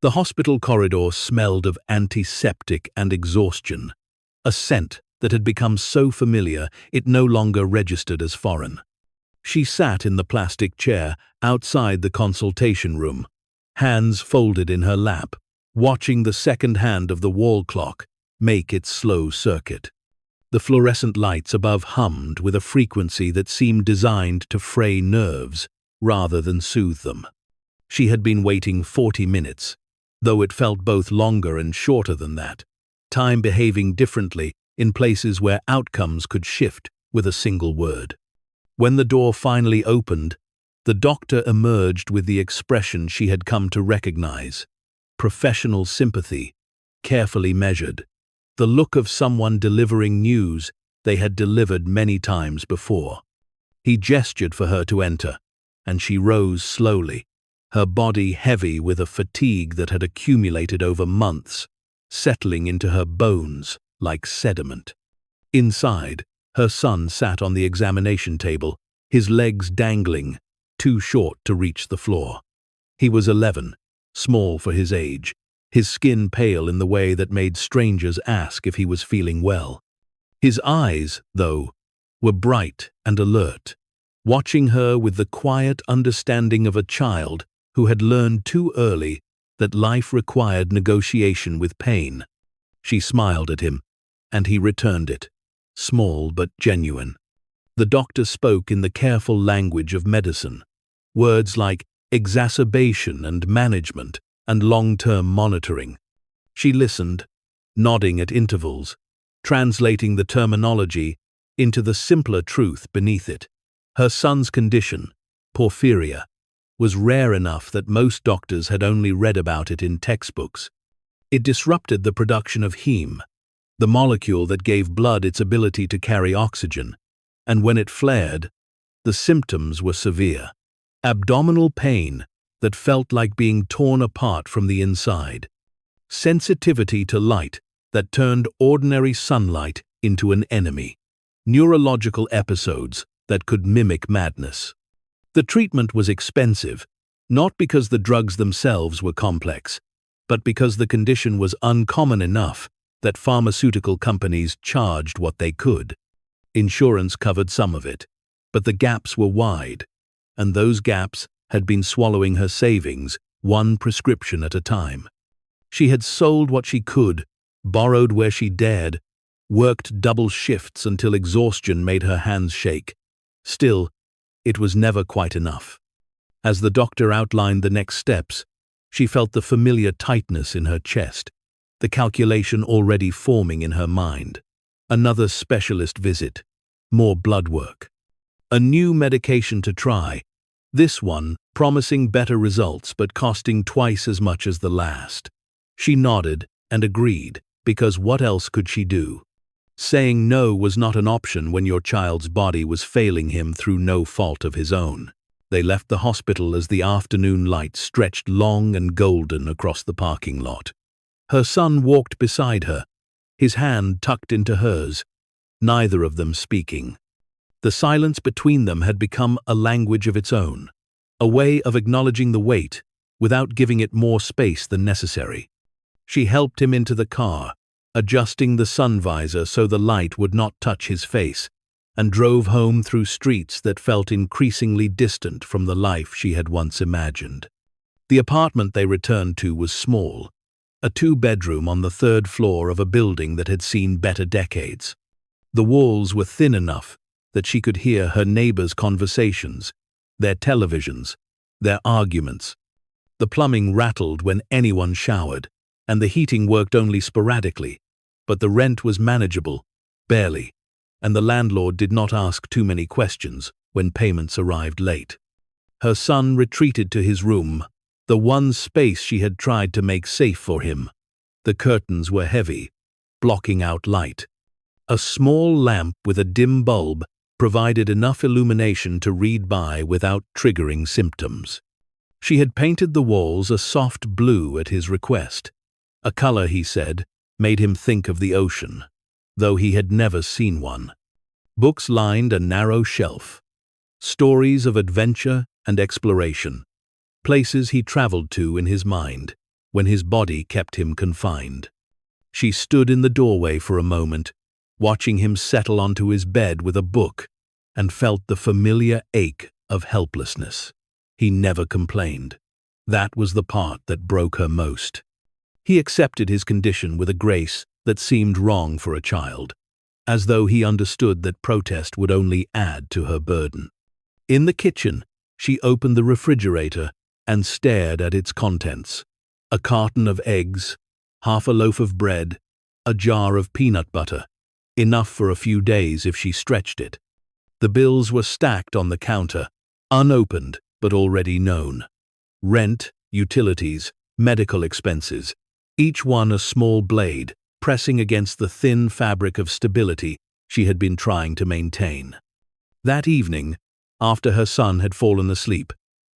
The hospital corridor smelled of antiseptic and exhaustion, a scent that had become so familiar it no longer registered as foreign. She sat in the plastic chair outside the consultation room, hands folded in her lap, watching the second hand of the wall clock make its slow circuit. The fluorescent lights above hummed with a frequency that seemed designed to fray nerves rather than soothe them. She had been waiting 40 minutes, though it felt both longer and shorter than that, time behaving differently in places where outcomes could shift with a single word. When the door finally opened, the doctor emerged with the expression she had come to recognize: professional sympathy, carefully measured, the look of someone delivering news they had delivered many times before. He gestured for her to enter, and she rose slowly, her body heavy with a fatigue that had accumulated over months, settling into her bones like sediment. Inside, her son sat on the examination table, his legs dangling, too short to reach the floor. He was 11, small for his age, his skin pale in the way that made strangers ask if he was feeling well. His eyes, though, were bright and alert, watching her with the quiet understanding of a child who had learned too early that life required negotiation with pain. She smiled at him, and he returned it, small but genuine. The doctor spoke in the careful language of medicine, words like exacerbation and management and long-term monitoring. She listened, nodding at intervals, translating the terminology into the simpler truth beneath it. Her son's condition, porphyria, was rare enough that most doctors had only read about it in textbooks. It disrupted the production of heme, the molecule that gave blood its ability to carry oxygen, and when it flared, the symptoms were severe. Abdominal pain that felt like being torn apart from the inside. Sensitivity to light that turned ordinary sunlight into an enemy. Neurological episodes that could mimic madness. The treatment was expensive, not because the drugs themselves were complex, but because the condition was uncommon enough that pharmaceutical companies charged what they could. Insurance covered some of it, but the gaps were wide, and those gaps had been swallowing her savings, one prescription at a time. She had sold what she could, borrowed where she dared, worked double shifts until exhaustion made her hands shake. Still, it was never quite enough. As the doctor outlined the next steps, she felt the familiar tightness in her chest, the calculation already forming in her mind. Another specialist visit, more blood work. A new medication to try, this one promising better results but costing twice as much as the last. She nodded and agreed, because what else could she do? Saying no was not an option when your child's body was failing him through no fault of his own. They left the hospital as the afternoon light stretched long and golden across the parking lot. Her son walked beside her, his hand tucked into hers, neither of them speaking. The silence between them had become a language of its own, a way of acknowledging the weight without giving it more space than necessary. She helped him into the car, adjusting the sun visor so the light would not touch his face, and drove home through streets that felt increasingly distant from the life she had once imagined. The apartment they returned to was small, a two-bedroom on the third floor of a building that had seen better decades. The walls were thin enough that she could hear her neighbors' conversations, their televisions, their arguments. The plumbing rattled when anyone showered, and the heating worked only sporadically, but the rent was manageable, barely, and the landlord did not ask too many questions when payments arrived late. Her son retreated to his room, the one space she had tried to make safe for him. The curtains were heavy, blocking out light. A small lamp with a dim bulb provided enough illumination to read by without triggering symptoms. She had painted the walls a soft blue at his request. A color, he said, made him think of the ocean, though he had never seen one. Books lined a narrow shelf. Stories of adventure and exploration. Places he traveled to in his mind. when his body kept him confined. She stood in the doorway for a moment, watching him settle onto his bed with a book, and felt the familiar ache of helplessness. He never complained. That was the part that broke her most. He accepted his condition with a grace that seemed wrong for a child, as though he understood that protest would only add to her burden. In the kitchen, she opened the refrigerator and stared at its contents. A carton of eggs, half a loaf of bread, a jar of peanut butter, enough for a few days if she stretched it. The bills were stacked on the counter, unopened but already known. Rent, utilities, medical expenses, each one a small blade, pressing against the thin fabric of stability she had been trying to maintain. That evening, after her son had fallen asleep,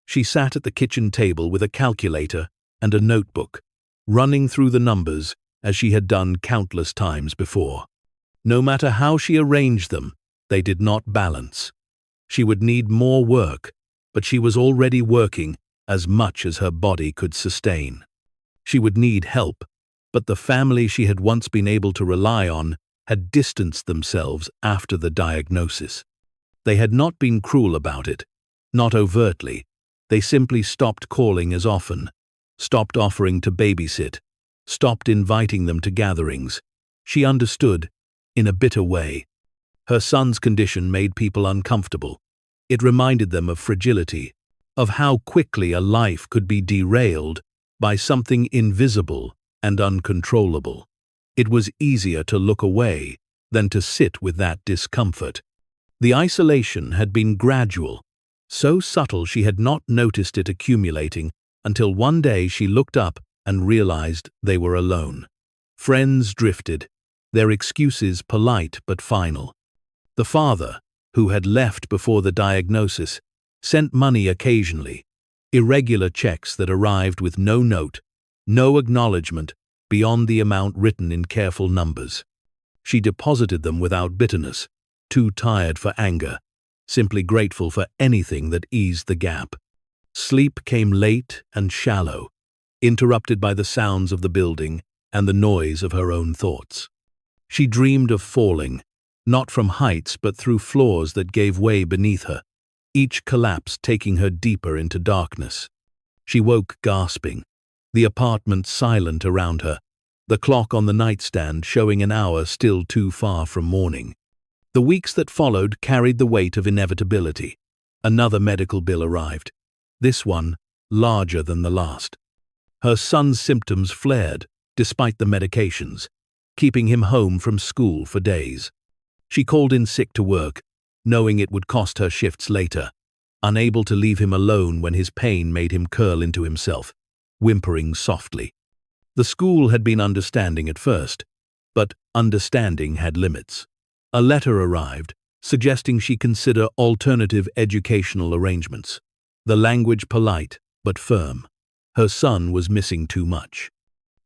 she sat at the kitchen table with a calculator and a notebook, running through the numbers as she had done countless times before. No matter how she arranged them, they did not balance. She would need more work, but she was already working as much as her body could sustain. She would need help, but the family she had once been able to rely on had distanced themselves after the diagnosis. They had not been cruel about it, not overtly. They simply stopped calling as often, stopped offering to babysit, stopped inviting them to gatherings. She understood, in a bitter way. Her son's condition made people uncomfortable. It reminded them of fragility, of how quickly a life could be derailed by something invisible and uncontrollable. It was easier to look away than to sit with that discomfort. The isolation had been gradual, so subtle she had not noticed it accumulating until one day she looked up and realized they were alone. Friends drifted, their excuses polite but final. The father, who had left before the diagnosis, sent money occasionally, irregular checks that arrived with no note, no acknowledgement beyond the amount written in careful numbers. She deposited them without bitterness, too tired for anger, simply grateful for anything that eased the gap. Sleep came late and shallow, interrupted by the sounds of the building and the noise of her own thoughts. She dreamed of falling, not from heights but through floors that gave way beneath her, each collapse taking her deeper into darkness. She woke gasping, the apartment silent around her, the clock on the nightstand showing an hour still too far from morning. The weeks that followed carried the weight of inevitability. Another medical bill arrived, this one larger than the last. Her son's symptoms flared, despite the medications, keeping him home from school for days. She called in sick to work, knowing it would cost her shifts later, unable to leave him alone when his pain made him curl into himself, whimpering softly. The school had been understanding at first, but understanding had limits. A letter arrived, suggesting she consider alternative educational arrangements. The language polite, but firm. Her son was missing too much.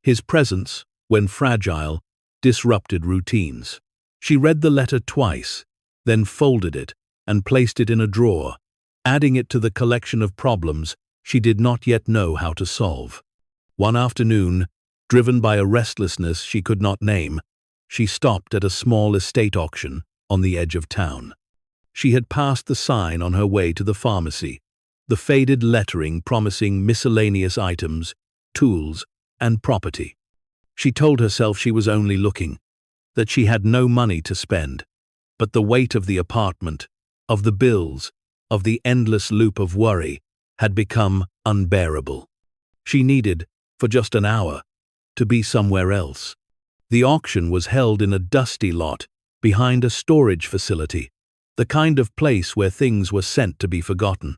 His presence, when fragile, disrupted routines. She read the letter twice, then folded it and placed it in a drawer, adding it to the collection of problems she did not yet know how to solve. One afternoon, driven by a restlessness she could not name, she stopped at a small estate auction on the edge of town. She had passed the sign on her way to the pharmacy, the faded lettering promising miscellaneous items, tools, and property. She told herself she was only looking, that she had no money to spend, but the weight of the apartment, of the bills, of the endless loop of worry, had become unbearable. She needed, for just an hour, to be somewhere else. The auction was held in a dusty lot behind a storage facility, the kind of place where things were sent to be forgotten.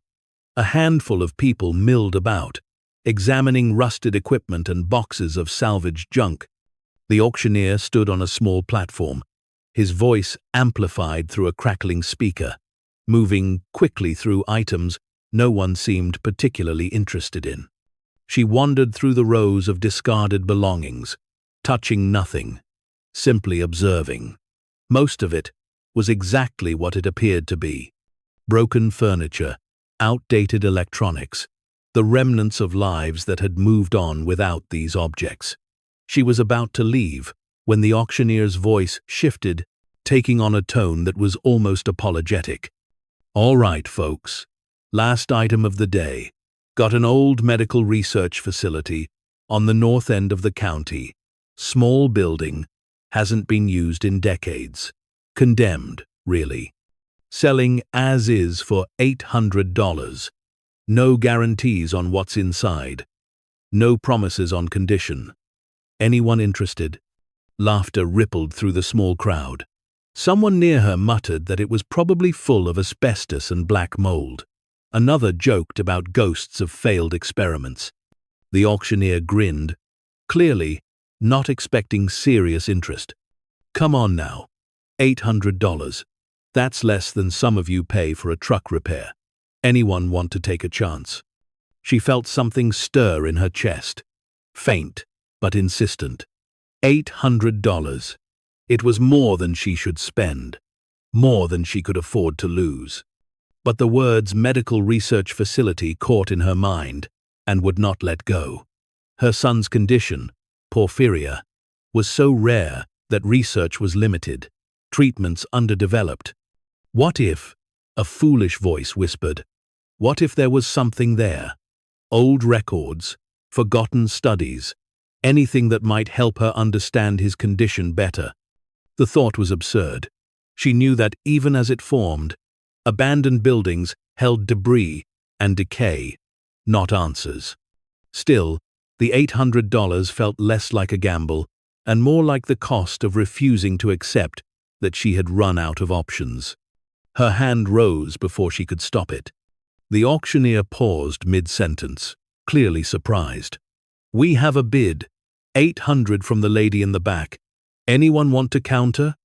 A handful of people milled about, examining rusted equipment and boxes of salvaged junk. The auctioneer stood on a small platform, his voice amplified through a crackling speaker, moving quickly through items no one seemed particularly interested in. She wandered through the rows of discarded belongings, touching nothing, simply observing. Most of it was exactly what it appeared to be: broken furniture, outdated electronics, the remnants of lives that had moved on without these objects. She was about to leave when the auctioneer's voice shifted, taking on a tone that was almost apologetic. "All right, folks. Last item of the day. Got an old medical research facility on the north end of the county. Small building, hasn't been used in decades. Condemned, really. Selling as is for $800. No guarantees on what's inside. No promises on condition. Anyone interested?" Laughter rippled through the small crowd. Someone near her muttered that it was probably full of asbestos and black mold. Another joked about ghosts of failed experiments. The auctioneer grinned, clearly not expecting serious interest. "Come on now. $800. That's less than some of you pay for a truck repair. Anyone want to take a chance?" She felt something stir in her chest. Faint, but insistent. $800. It was more than she should spend. More than she could afford to lose. But the words medical research facility caught in her mind and would not let go. Her son's condition, Porphyria, was so rare that research was limited, treatments underdeveloped. What if, a foolish voice whispered, what if there was something there? Old records, forgotten studies, anything that might help her understand his condition better. The thought was absurd. She knew that even as it formed, abandoned buildings held debris and decay, not answers. Still, the $800 felt less like a gamble and more like the cost of refusing to accept that she had run out of options. Her hand rose before she could stop it. The auctioneer paused mid-sentence, clearly surprised. "We have a bid. $800 from the lady in the back. Anyone want to counter?"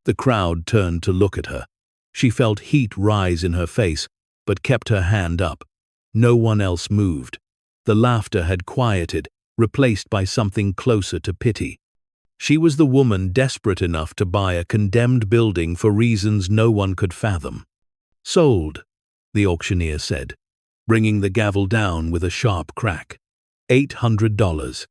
The crowd turned to look at her. She felt heat rise in her face, but kept her hand up. No one else moved. The laughter had quieted, replaced by something closer to pity. She was the woman desperate enough to buy a condemned building for reasons no one could fathom. "Sold," the auctioneer said, bringing the gavel down with a sharp crack. $800.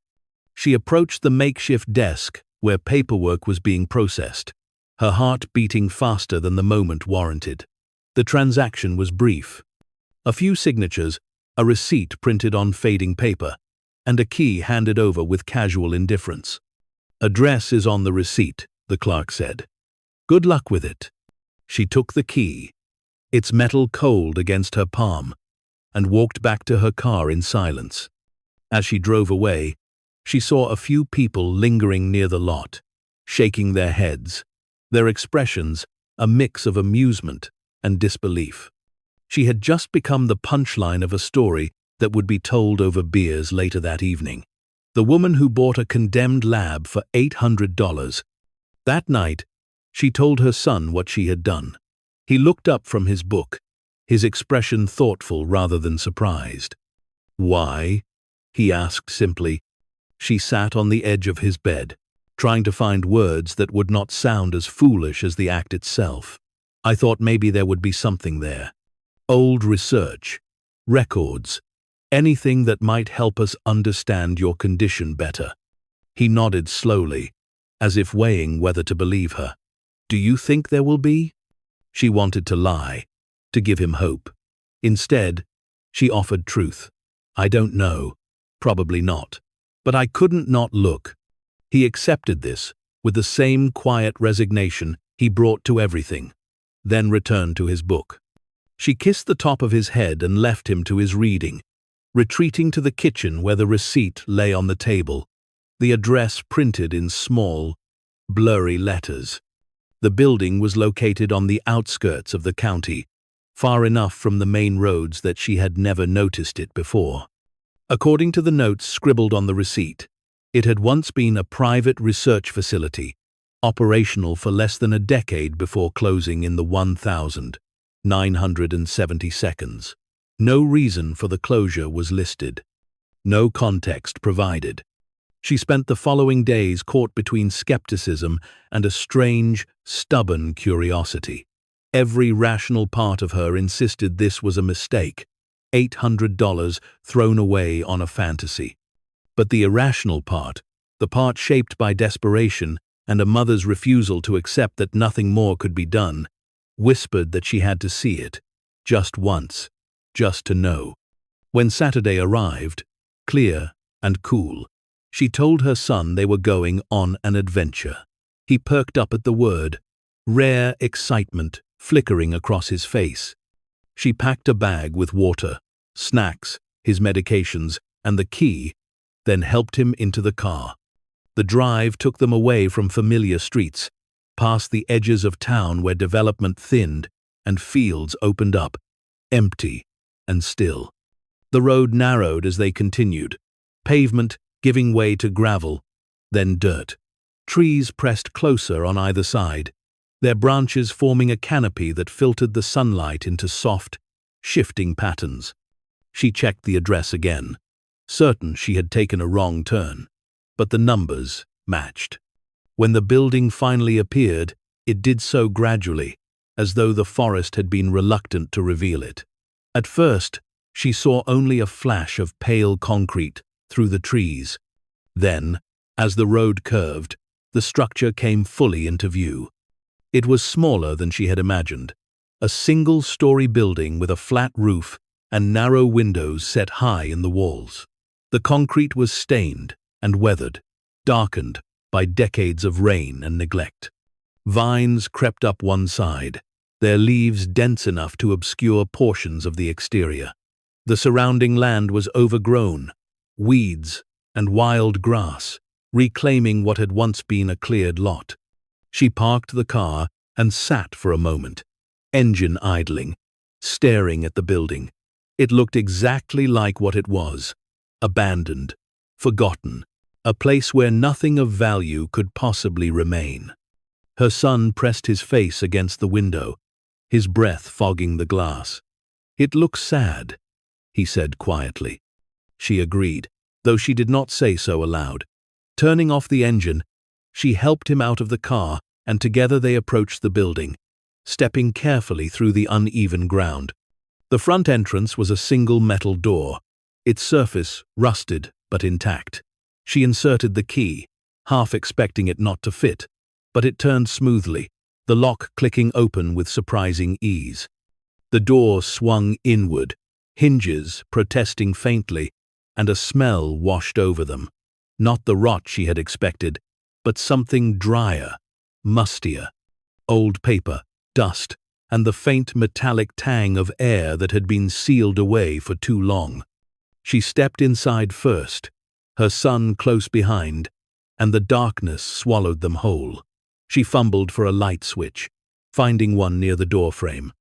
She approached the makeshift desk where paperwork was being processed, her heart beating faster than the moment warranted. The transaction was brief. A few signatures, a receipt printed on fading paper, and a key handed over with casual indifference. "Address is on the receipt," the clerk said. "Good luck with it." She took the key, its metal cold against her palm, and walked back to her car in silence. As she drove away, she saw a few people lingering near the lot, shaking their heads, their expressions a mix of amusement and disbelief. She had just become the punchline of a story that would be told over beers later that evening. The woman who bought a condemned lab for $800. That night, she told her son what she had done. He looked up from his book, his expression thoughtful rather than surprised. "Why?" he asked simply. She sat on the edge of his bed, trying to find words that would not sound as foolish as the act itself. "I thought maybe there would be something there. Old research, records, anything that might help us understand your condition better." He nodded slowly, as if weighing whether to believe her. "Do you think there will be?" She wanted to lie, to give him hope. Instead, she offered truth. "I don't know. Probably not. But I couldn't not look." He accepted this, with the same quiet resignation he brought to everything, then returned to his book. She kissed the top of his head and left him to his reading, retreating to the kitchen where the receipt lay on the table, the address printed in small, blurry letters. The building was located on the outskirts of the county, far enough from the main roads that she had never noticed it before. According to the notes scribbled on the receipt, it had once been a private research facility, operational for less than a decade before closing in the 1972nd. No reason for the closure was listed. No context provided. She spent the following days caught between skepticism and a strange, stubborn curiosity. Every rational part of her insisted this was a mistake. $800 thrown away on a fantasy. But the irrational part, the part shaped by desperation and a mother's refusal to accept that nothing more could be done, whispered that she had to see it, just once, just to know. When Saturday arrived, clear and cool, she told her son they were going on an adventure. He perked up at the word, rare excitement flickering across his face. She packed a bag with water, snacks, his medications, and the key, then helped him into the car. The drive took them away from familiar streets, past the edges of town where development thinned and fields opened up, empty and still. The road narrowed as they continued, pavement giving way to gravel, then dirt. Trees pressed closer on either side, their branches forming a canopy that filtered the sunlight into soft, shifting patterns. She checked the address again, certain she had taken a wrong turn, but the numbers matched. When the building finally appeared, it did so gradually, as though the forest had been reluctant to reveal it. At first, she saw only a flash of pale concrete through the trees. Then, as the road curved, the structure came fully into view. It was smaller than she had imagined, a single-story building with a flat roof and narrow windows set high in the walls. The concrete was stained and weathered, darkened by decades of rain and neglect. Vines crept up one side, their leaves dense enough to obscure portions of the exterior. The surrounding land was overgrown, weeds and wild grass, reclaiming what had once been a cleared lot. She parked the car and sat for a moment, engine idling, staring at the building. It looked exactly like what it was, abandoned, forgotten, a place where nothing of value could possibly remain. Her son pressed his face against the window, his breath fogging the glass. "It looks sad," he said quietly. She agreed, though she did not say so aloud. Turning off the engine, she helped him out of the car, and together they approached the building, stepping carefully through the uneven ground. The front entrance was a single metal door, its surface rusted but intact. She inserted the key, half expecting it not to fit, but it turned smoothly, the lock clicking open with surprising ease. The door swung inward, hinges protesting faintly, and a smell washed over them. Not the rot she had expected, but something drier, mustier. Old paper, dust, and the faint metallic tang of air that had been sealed away for too long. She stepped inside first, her son close behind, and the darkness swallowed them whole. She fumbled for a light switch, finding one near the doorframe.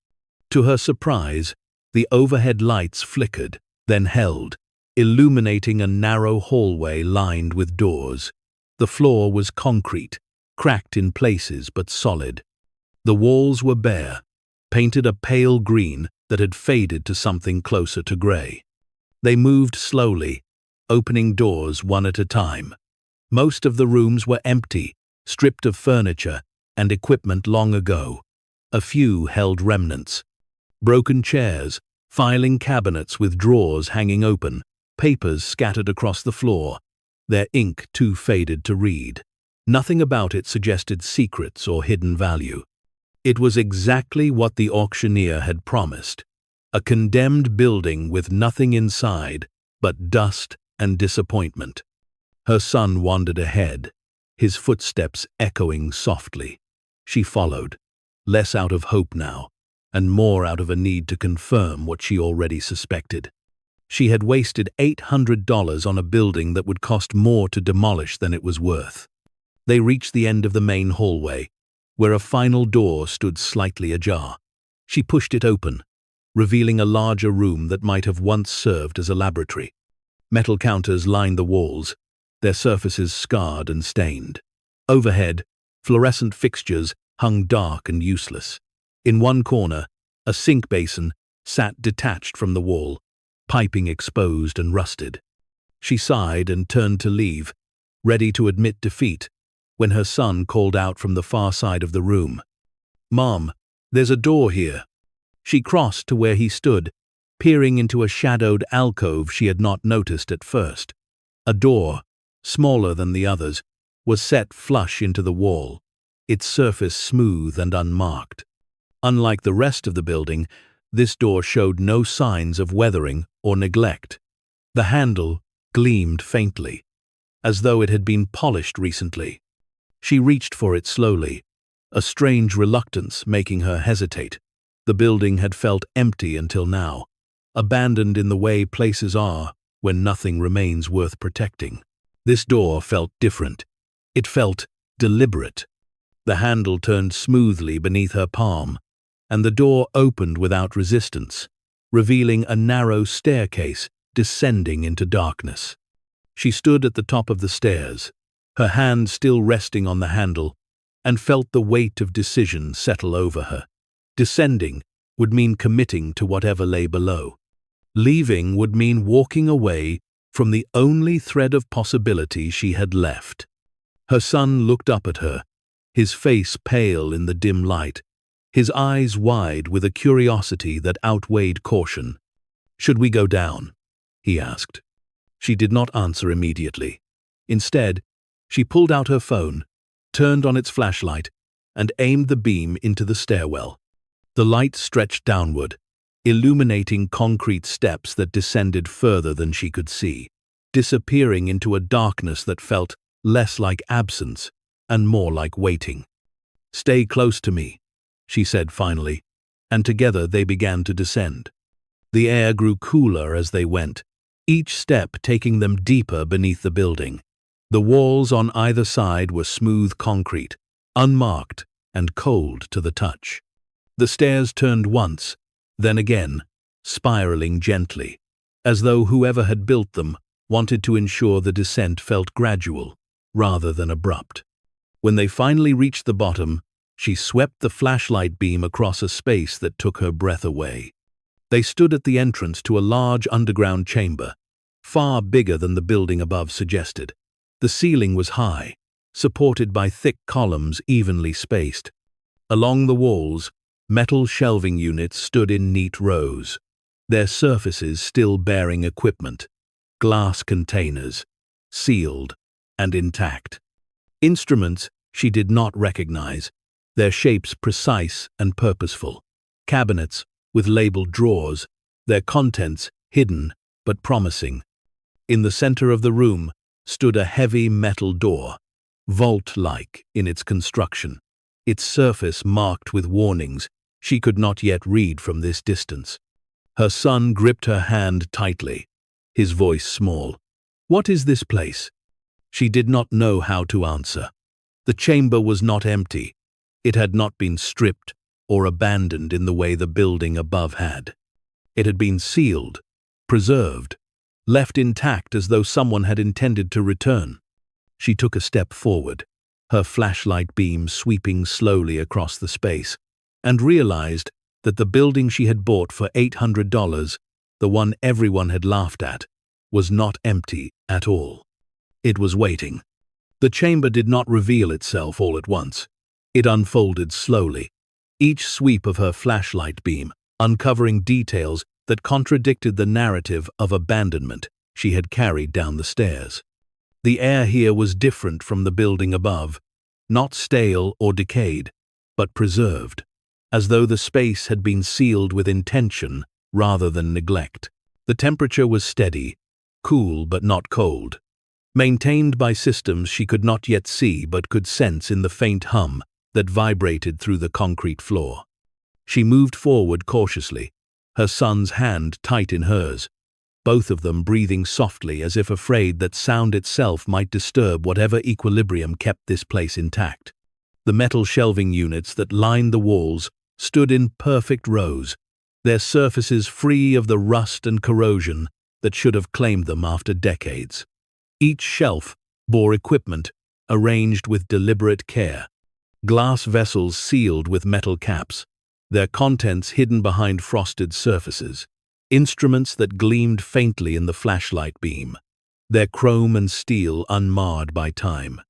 To her surprise, the overhead lights flickered, then held, illuminating a narrow hallway lined with doors. The floor was concrete, cracked in places but solid. The walls were bare, painted a pale green that had faded to something closer to gray. They moved slowly, opening doors one at a time. Most of the rooms were empty, stripped of furniture and equipment long ago. A few held remnants. Broken chairs, filing cabinets with drawers hanging open, papers scattered across the floor, their ink too faded to read. Nothing about it suggested secrets or hidden value. It was exactly what the auctioneer had promised, a condemned building with nothing inside but dust and disappointment. Her son wandered ahead, his footsteps echoing softly. She followed, less out of hope now, and more out of a need to confirm what she already suspected. She had wasted $800 on a building that would cost more to demolish than it was worth. They reached the end of the main hallway, where a final door stood slightly ajar. She pushed it open, revealing a larger room that might have once served as a laboratory. Metal counters lined the walls, their surfaces scarred and stained. Overhead, fluorescent fixtures hung dark and useless. In one corner, a sink basin sat detached from the wall, piping exposed and rusted. She sighed and turned to leave, ready to admit defeat, when her son called out from the far side of the room. "Mom, there's a door here." She crossed to where he stood, peering into a shadowed alcove she had not noticed at first. A door, smaller than the others, was set flush into the wall, its surface smooth and unmarked. Unlike the rest of the building, this door showed no signs of weathering or neglect. The handle gleamed faintly, as though it had been polished recently. She reached for it slowly, a strange reluctance making her hesitate. The building had felt empty until now, abandoned in the way places are when nothing remains worth protecting. This door felt different. It felt deliberate. The handle turned smoothly beneath her palm, and the door opened without resistance, revealing a narrow staircase descending into darkness. She stood at the top of the stairs, her hand still resting on the handle, and felt the weight of decision settle over her. Descending would mean committing to whatever lay below. Leaving would mean walking away from the only thread of possibility she had left. Her son looked up at her, his face pale in the dim light, his eyes wide with a curiosity that outweighed caution. "Should we go down?" he asked. She did not answer immediately. Instead, she pulled out her phone, turned on its flashlight, and aimed the beam into the stairwell. The light stretched downward, illuminating concrete steps that descended further than she could see, disappearing into a darkness that felt less like absence and more like waiting. "Stay close to me," she said finally, and together they began to descend. The air grew cooler as they went, each step taking them deeper beneath the building. The walls on either side were smooth concrete, unmarked and cold to the touch. The stairs turned once, then again, spiraling gently, as though whoever had built them wanted to ensure the descent felt gradual rather than abrupt. When they finally reached the bottom, she swept the flashlight beam across a space that took her breath away. They stood at the entrance to a large underground chamber, far bigger than the building above suggested. The ceiling was high, supported by thick columns evenly spaced. Along the walls, metal shelving units stood in neat rows, their surfaces still bearing equipment, glass containers, sealed and intact. Instruments she did not recognize, their shapes precise and purposeful. Cabinets with labeled drawers, their contents hidden but promising. In the center of the room stood a heavy metal door, vault-like in its construction, its surface marked with warnings she could not yet read from this distance. Her son gripped her hand tightly, his voice small. "What is this place?" She did not know how to answer. The chamber was not empty. It had not been stripped or abandoned in the way the building above had. It had been sealed, preserved, left intact as though someone had intended to return. She took a step forward, her flashlight beam sweeping slowly across the space, and realized that the building she had bought for $800, the one everyone had laughed at, was not empty at all. It was waiting. The chamber did not reveal itself all at once. It unfolded slowly, each sweep of her flashlight beam uncovering details that contradicted the narrative of abandonment she had carried down the stairs. The air here was different from the building above, not stale or decayed, but preserved, as though the space had been sealed with intention rather than neglect. The temperature was steady, cool but not cold, maintained by systems she could not yet see but could sense in the faint hum that vibrated through the concrete floor. She moved forward cautiously, her son's hand tight in hers, both of them breathing softly as if afraid that sound itself might disturb whatever equilibrium kept this place intact. The metal shelving units that lined the walls stood in perfect rows, their surfaces free of the rust and corrosion that should have claimed them after decades. Each shelf bore equipment arranged with deliberate care, glass vessels sealed with metal caps, their contents hidden behind frosted surfaces, instruments that gleamed faintly in the flashlight beam, their chrome and steel unmarred by time.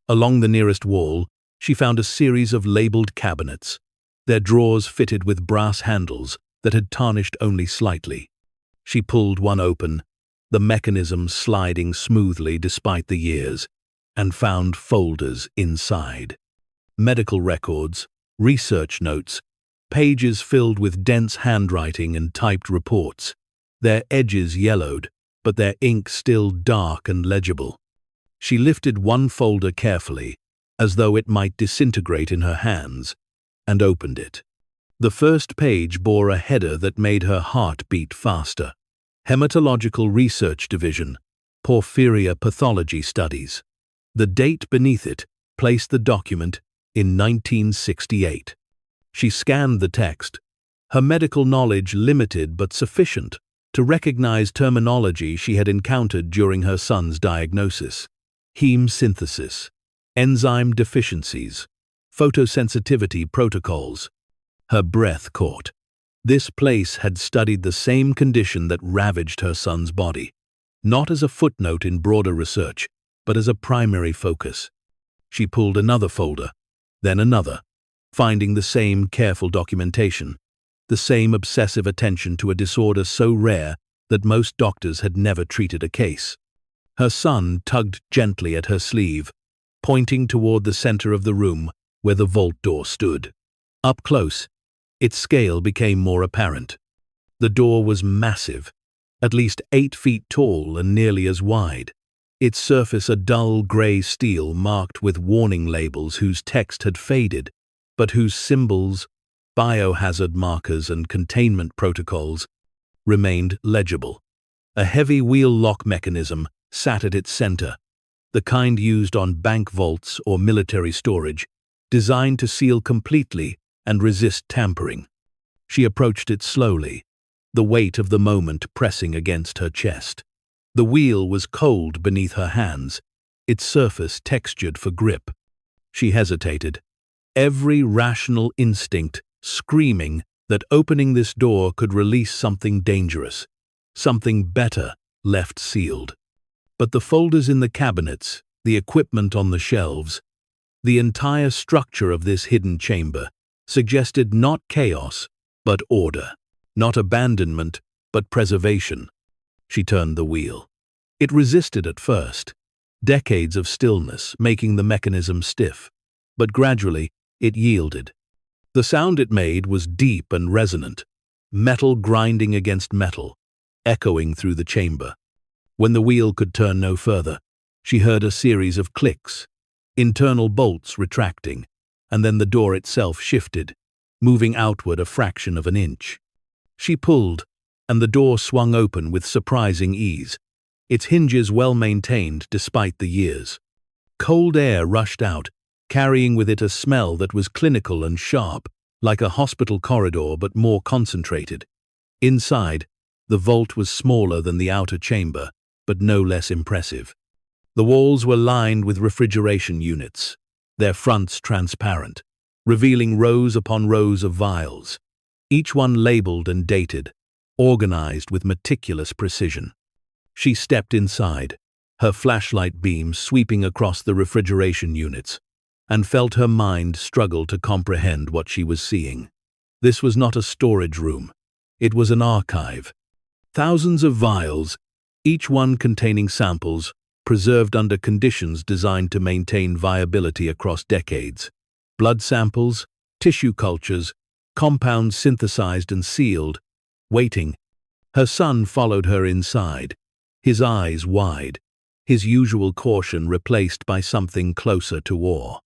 Along the nearest wall, she found a series of labeled cabinets, their drawers fitted with brass handles that had tarnished only slightly. She pulled one open, the mechanism sliding smoothly despite the years, and found folders inside. Medical records, research notes, pages filled with dense handwriting and typed reports, their edges yellowed, but their ink still dark and legible. She lifted one folder carefully, as though it might disintegrate in her hands, and opened it. The first page bore a header that made her heart beat faster. Hematological Research Division, Porphyria Pathology Studies. The date beneath it placed the document in 1968. She scanned the text, her medical knowledge limited but sufficient to recognize terminology she had encountered during her son's diagnosis. Heme synthesis, enzyme deficiencies, photosensitivity protocols. Her breath caught. This place had studied the same condition that ravaged her son's body, not as a footnote in broader research, but as a primary focus. She pulled another folder, then another, finding the same careful documentation, the same obsessive attention to a disorder so rare that most doctors had never treated a case. Her son tugged gently at her sleeve, pointing toward the center of the room where the vault door stood. Up close, its scale became more apparent. The door was massive, at least 8 feet tall and nearly as wide. Its surface a dull gray steel marked with warning labels whose text had faded, but whose symbols, biohazard markers and containment protocols remained legible. A heavy wheel lock mechanism sat at its center, the kind used on bank vaults or military storage, designed to seal completely and resist tampering. She approached it slowly, the weight of the moment pressing against her chest. The wheel was cold beneath her hands, its surface textured for grip. She hesitated, every rational instinct screaming that opening this door could release something dangerous, something better left sealed. But the folders in the cabinets, the equipment on the shelves, the entire structure of this hidden chamber suggested not chaos, but order, not abandonment, but preservation. She turned the wheel. It resisted at first, decades of stillness making the mechanism stiff, but gradually it yielded. The sound it made was deep and resonant, metal grinding against metal, echoing through the chamber. When the wheel could turn no further, she heard a series of clicks, internal bolts retracting, and then the door itself shifted, moving outward a fraction of an inch. She pulled, and the door swung open with surprising ease, its hinges well maintained despite the years. Cold air rushed out, carrying with it a smell that was clinical and sharp, like a hospital corridor but more concentrated. Inside, the vault was smaller than the outer chamber, but no less impressive. The walls were lined with refrigeration units, their fronts transparent, revealing rows upon rows of vials, each one labeled and dated, organized with meticulous precision. She stepped inside, her flashlight beam sweeping across the refrigeration units, and felt her mind struggle to comprehend what she was seeing. This was not a storage room. It was an archive. Thousands of vials, each one containing samples, preserved under conditions designed to maintain viability across decades. Blood samples, tissue cultures, compounds synthesized and sealed, waiting. Her son followed her inside, his eyes wide, his usual caution replaced by something closer to awe.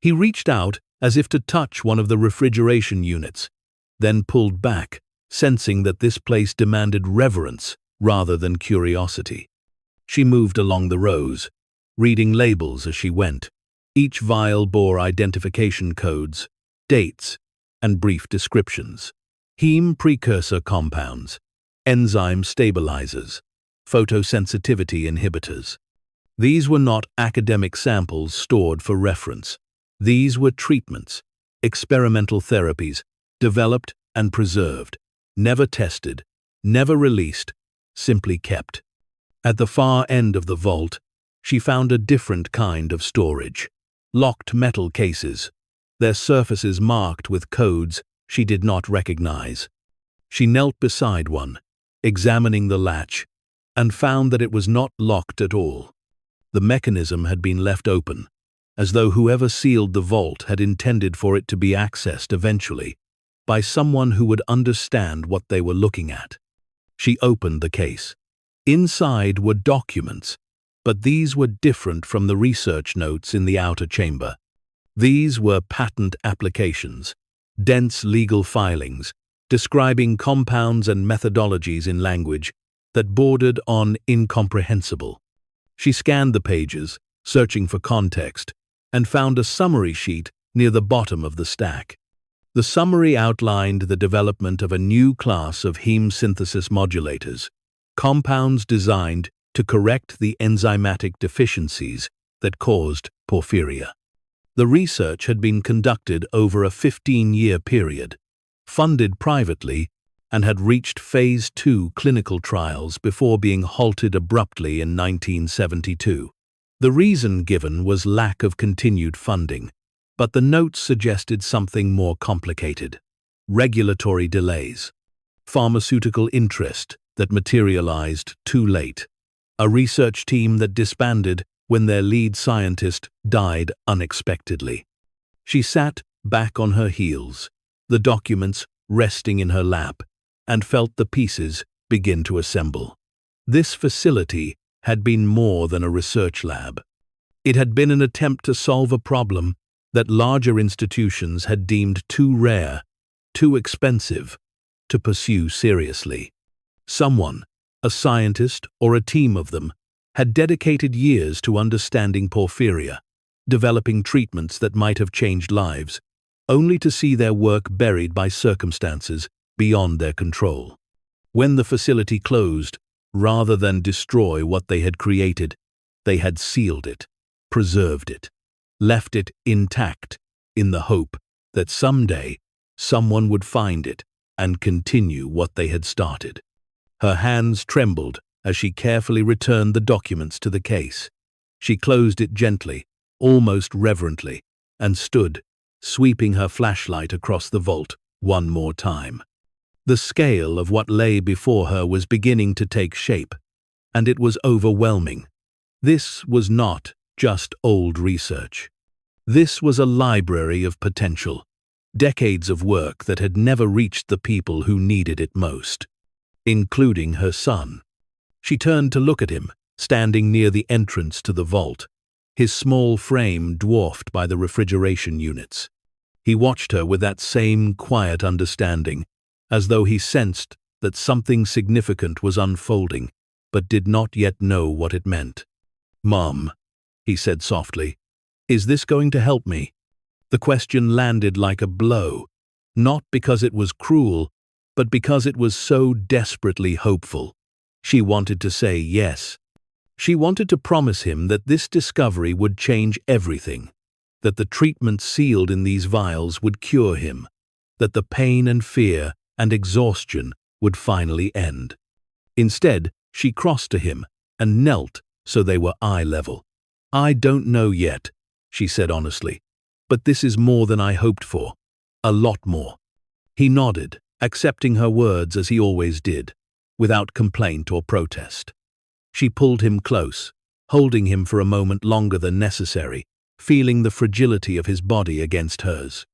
He reached out as if to touch one of the refrigeration units, then pulled back, sensing that this place demanded reverence rather than curiosity. She moved along the rows, reading labels as she went. Each vial bore identification codes, dates, and brief descriptions. Heme precursor compounds, enzyme stabilizers, photosensitivity inhibitors. These were not academic samples stored for reference. These were treatments, experimental therapies, developed and preserved, never tested, never released, simply kept. At the far end of the vault, she found a different kind of storage. Locked metal cases, their surfaces marked with codes she did not recognize. She knelt beside one, examining the latch, and found that it was not locked at all. The mechanism had been left open, as though whoever sealed the vault had intended for it to be accessed eventually by someone who would understand what they were looking at. She opened the case. Inside were documents, but these were different from the research notes in the outer chamber. These were patent applications, dense legal filings, describing compounds and methodologies in language that bordered on incomprehensible. She scanned the pages, searching for context, and found a summary sheet near the bottom of the stack. The summary outlined the development of a new class of heme synthesis modulators, compounds designed to correct the enzymatic deficiencies that caused porphyria. The research had been conducted over a 15-year period, funded privately, and had reached Phase 2 clinical trials before being halted abruptly in 1972. The reason given was lack of continued funding, but the notes suggested something more complicated: regulatory delays, pharmaceutical interest that materialized too late, a research team that disbanded when their lead scientist died unexpectedly. She sat back on her heels, the documents resting in her lap, and felt the pieces begin to assemble. This facility had been more than a research lab. It had been an attempt to solve a problem that larger institutions had deemed too rare, too expensive, to pursue seriously. Someone, a scientist or a team of them, had dedicated years to understanding porphyria, developing treatments that might have changed lives, only to see their work buried by circumstances beyond their control. When the facility closed, rather than destroy what they had created, they had sealed it, preserved it, left it intact in the hope that someday someone would find it and continue what they had started. Her hands trembled as she carefully returned the documents to the case. She closed it gently, almost reverently, and stood, sweeping her flashlight across the vault one more time. The scale of what lay before her was beginning to take shape, and it was overwhelming. This was not just old research. This was a library of potential, decades of work that had never reached the people who needed it most, including her son. She turned to look at him, standing near the entrance to the vault, his small frame dwarfed by the refrigeration units. He watched her with that same quiet understanding, as though he sensed that something significant was unfolding, but did not yet know what it meant. "Mom," he said softly, "is this going to help me?" The question landed like a blow, not because it was cruel, but because it was so desperately hopeful. She wanted to say yes. She wanted to promise him that this discovery would change everything, that the treatment sealed in these vials would cure him, that the pain and fear and exhaustion would finally end. Instead, she crossed to him and knelt so they were eye level. "I don't know yet," she said honestly, "but this is more than I hoped for. A lot more." He nodded, accepting her words as he always did, without complaint or protest. She pulled him close, holding him for a moment longer than necessary, feeling the fragility of his body against hers.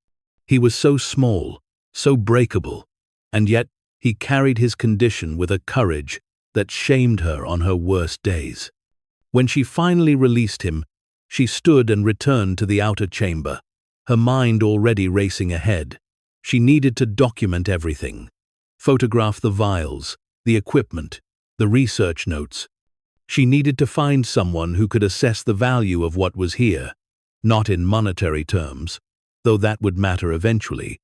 He was so small, so breakable, and yet he carried his condition with a courage that shamed her on her worst days. When she finally released him, she stood and returned to the outer chamber, her mind already racing ahead. She needed to document everything, photograph the vials, the equipment, the research notes. She needed to find someone who could assess the value of what was here, not in monetary terms, though that would matter eventually,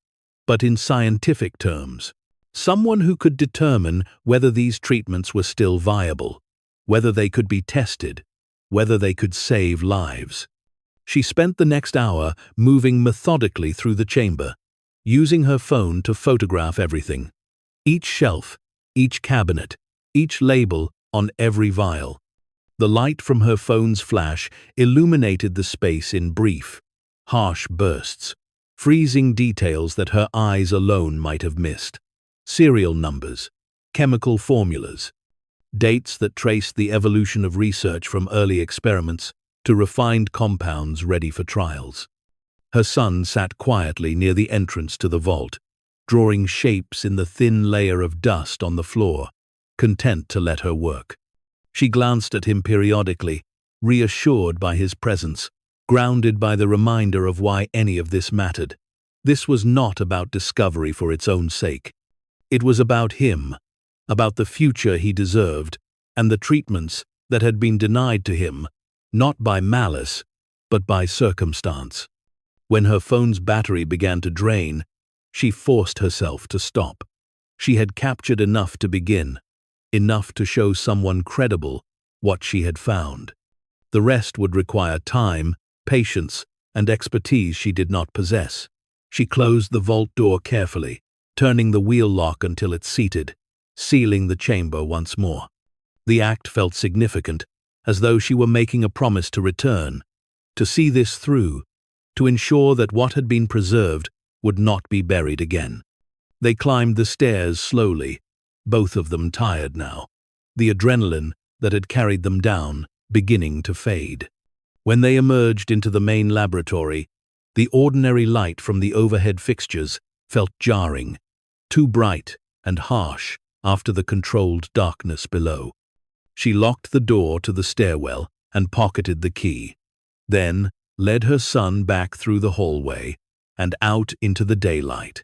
but in scientific terms. Someone who could determine whether these treatments were still viable, whether they could be tested, whether they could save lives. She spent the next hour moving methodically through the chamber, using her phone to photograph everything. Each shelf, each cabinet, each label on every vial. The light from her phone's flash illuminated the space in brief, harsh bursts, freezing details that her eyes alone might have missed. serial numbers, chemical formulas, dates that traced the evolution of research from early experiments to refined compounds ready for trials. Her son sat quietly near the entrance to the vault, drawing shapes in the thin layer of dust on the floor, content to let her work. She glanced at him periodically, reassured by his presence, grounded by the reminder of why any of this mattered. This was not about discovery for its own sake. It was about him, about the future he deserved, and the treatments that had been denied to him, not by malice, but by circumstance. When her phone's battery began to drain, she forced herself to stop. She had captured enough to begin, enough to show someone credible what she had found. The rest would require time, patience, and expertise she did not possess. She closed the vault door carefully, turning the wheel lock until it seated, sealing the chamber once more. The act felt significant, as though she were making a promise to return, to see this through, to ensure that what had been preserved would not be buried again. They climbed the stairs slowly, both of them tired now, the adrenaline that had carried them down beginning to fade. When they emerged into the main laboratory, the ordinary light from the overhead fixtures felt jarring, too bright and harsh after the controlled darkness below. She locked the door to the stairwell and pocketed the key, then led her son back through the hallway and out into the daylight.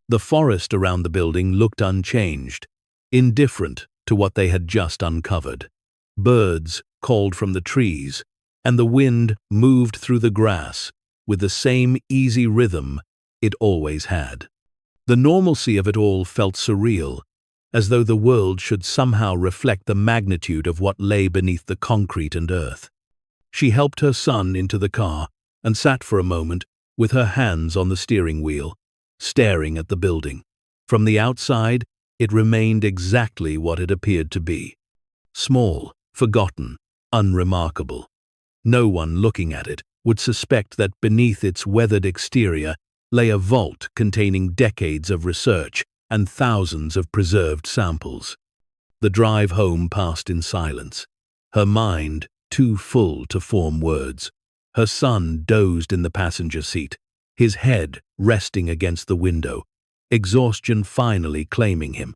The forest around the building looked unchanged, indifferent to what they had just uncovered. Birds called from the trees, and the wind moved through the grass with the same easy rhythm it always had. The normalcy of it all felt surreal, as though the world should somehow reflect the magnitude of what lay beneath the concrete and earth. She helped her son into the car and sat for a moment with her hands on the steering wheel, staring at the building. From the outside, it remained exactly what it appeared to be. Small, forgotten, unremarkable. No one looking at it would suspect that beneath its weathered exterior lay a vault containing decades of research and thousands of preserved samples. The drive home passed in silence, her mind too full to form words. Her son dozed in the passenger seat, his head resting against the window, exhaustion finally claiming him.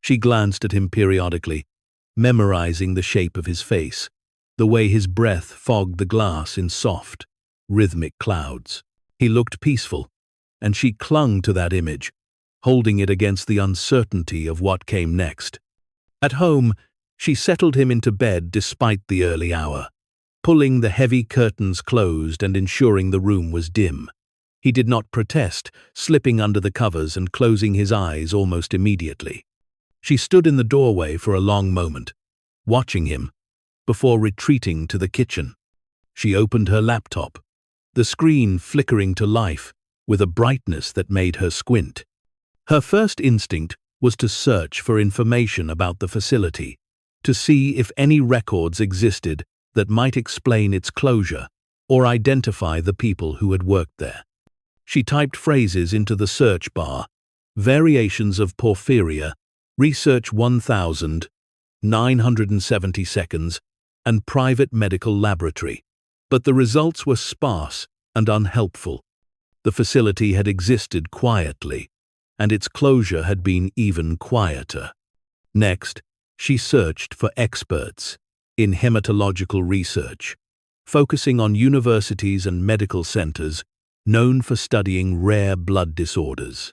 She glanced at him periodically, memorizing the shape of his face, the way his breath fogged the glass in soft, rhythmic clouds. He looked peaceful, and she clung to that image, holding it against the uncertainty of what came next. At home, she settled him into bed despite the early hour, pulling the heavy curtains closed and ensuring the room was dim. He did not protest, slipping under the covers and closing his eyes almost immediately. She stood in the doorway for a long moment, watching him, before retreating to the kitchen. She opened her laptop, the screen flickering to life with a brightness that made her squint. Her first instinct was to search for information about the facility, to see if any records existed that might explain its closure or identify the people who had worked there. She typed phrases into the search bar: variations of Porphyria, research 1000, 970 seconds, and private medical laboratory. But the results were sparse and unhelpful. The facility had existed quietly, and its closure had been even quieter. Next, she searched for experts in hematological research, focusing on universities and medical centers known for studying rare blood disorders.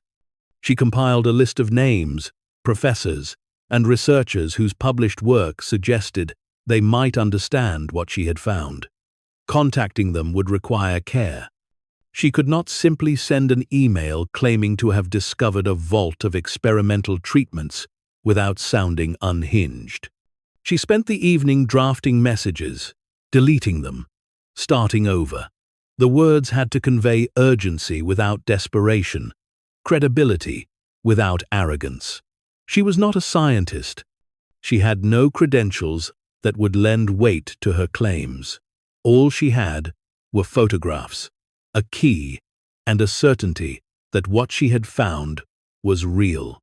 She compiled a list of names, professors, and researchers whose published work suggested they might understand what she had found. Contacting them would require care. She could not simply send an email claiming to have discovered a vault of experimental treatments without sounding unhinged. She spent the evening drafting messages, deleting them, starting over. The words had to convey urgency without desperation, credibility without arrogance. She was not a scientist. She had no credentials that would lend weight to her claims. All she had were photographs, a key, and a certainty that what she had found was real.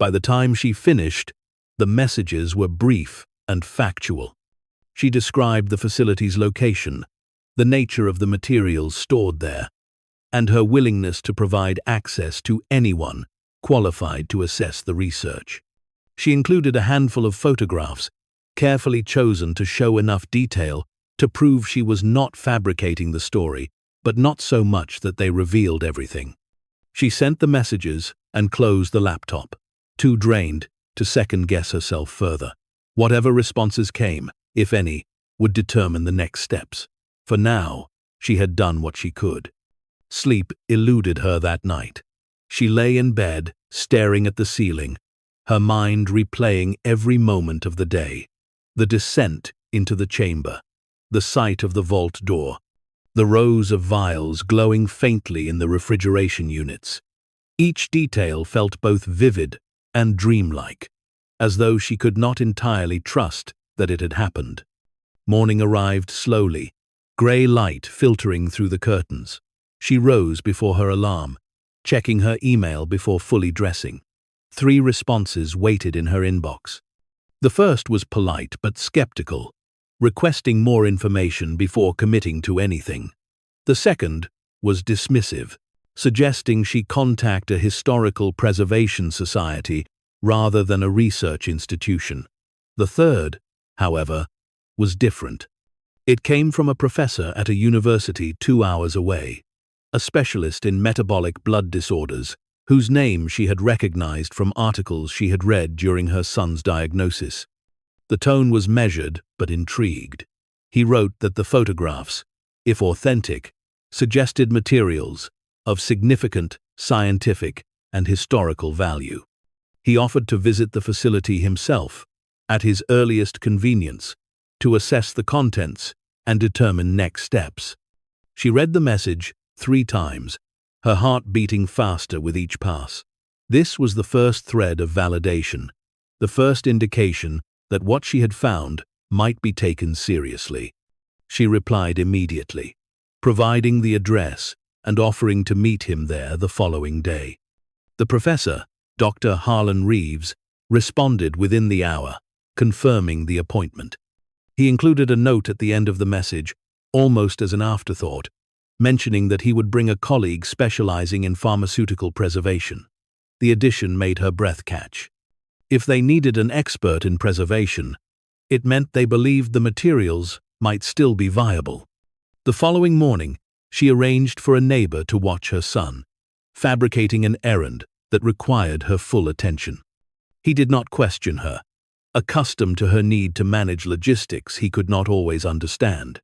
By the time she finished, the messages were brief and factual. She described the facility's location, the nature of the materials stored there, and her willingness to provide access to anyone qualified to assess the research. She included a handful of photographs, carefully chosen to show enough detail to prove she was not fabricating the story, but not so much that they revealed everything. She sent the messages and closed the laptop, too drained to second-guess herself further. Whatever responses came, if any, would determine the next steps. For now, she had done what she could. Sleep eluded her that night. She lay in bed, staring at the ceiling, her mind replaying every moment of the day. The descent into the chamber, the sight of the vault door, the rows of vials glowing faintly in the refrigeration units. Each detail felt both vivid and dreamlike, as though she could not entirely trust that it had happened. Morning arrived slowly, grey light filtering through the curtains. She rose before her alarm, checking her email before fully dressing. 3 responses waited in her inbox. The first was polite but skeptical, requesting more information before committing to anything. The second was dismissive, suggesting she contact a historical preservation society rather than a research institution. The third, however, was different. It came from a professor at a university 2 hours away, a specialist in metabolic blood disorders, whose name she had recognized from articles she had read during her son's diagnosis. The tone was measured but intrigued. He wrote that the photographs, if authentic, suggested materials of significant scientific and historical value. He offered to visit the facility himself, at his earliest convenience, to assess the contents and determine next steps. She read the message 3 times, her heart beating faster with each pass. This was the first thread of validation, the first indication that what she had found might be taken seriously. She replied immediately, providing the address and offering to meet him there the following day. The professor, Dr. Harlan Reeves, responded within the hour, confirming the appointment. He included a note at the end of the message, almost as an afterthought, mentioning that he would bring a colleague specializing in pharmaceutical preservation. The addition made her breath catch. If they needed an expert in preservation, it meant they believed the materials might still be viable. The following morning, she arranged for a neighbor to watch her son, fabricating an errand that required her full attention. He did not question her. Accustomed to her need to manage logistics he could not always understand.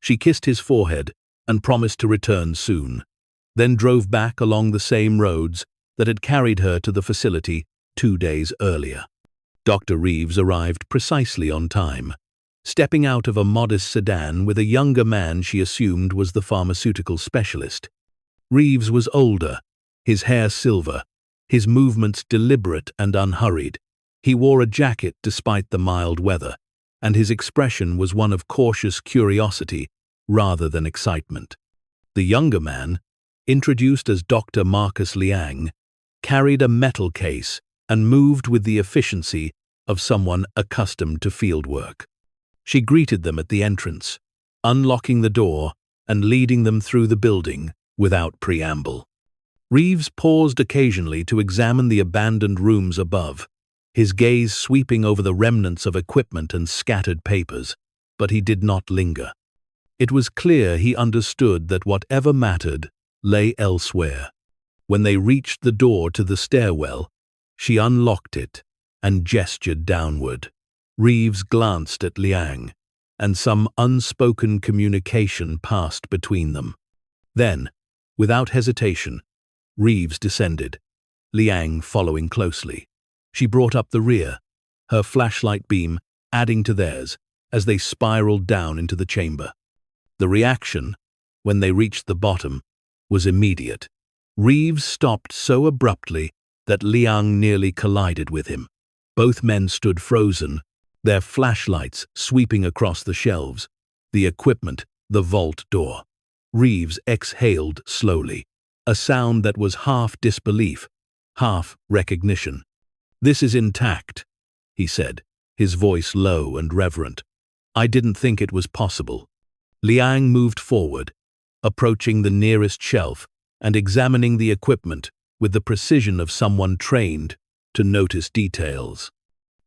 She kissed his forehead and promised to return soon, then drove back along the same roads that had carried her to the facility 2 days earlier. Dr. Reeves arrived precisely on time, stepping out of a modest sedan with a younger man she assumed was the pharmaceutical specialist. Reeves was older, his hair silver, his movements deliberate and unhurried. He wore a jacket despite the mild weather, and his expression was one of cautious curiosity rather than excitement. The younger man, introduced as Dr. Marcus Liang, carried a metal case and moved with the efficiency of someone accustomed to fieldwork. She greeted them at the entrance, unlocking the door and leading them through the building without preamble. Reeves paused occasionally to examine the abandoned rooms above, his gaze sweeping over the remnants of equipment and scattered papers, but he did not linger. It was clear he understood that whatever mattered lay elsewhere. When they reached the door to the stairwell, she unlocked it and gestured downward. Reeves glanced at Liang, and some unspoken communication passed between them. Then, without hesitation, Reeves descended, Liang following closely. She brought up the rear, her flashlight beam adding to theirs as they spiraled down into the chamber. The reaction, when they reached the bottom, was immediate. Reeves stopped so abruptly that Liang nearly collided with him. Both men stood frozen, their flashlights sweeping across the shelves, the equipment, the vault door. Reeves exhaled slowly, a sound that was half disbelief, half recognition. "This is intact," he said, his voice low and reverent. "I didn't think it was possible." Liang moved forward, approaching the nearest shelf and examining the equipment with the precision of someone trained to notice details.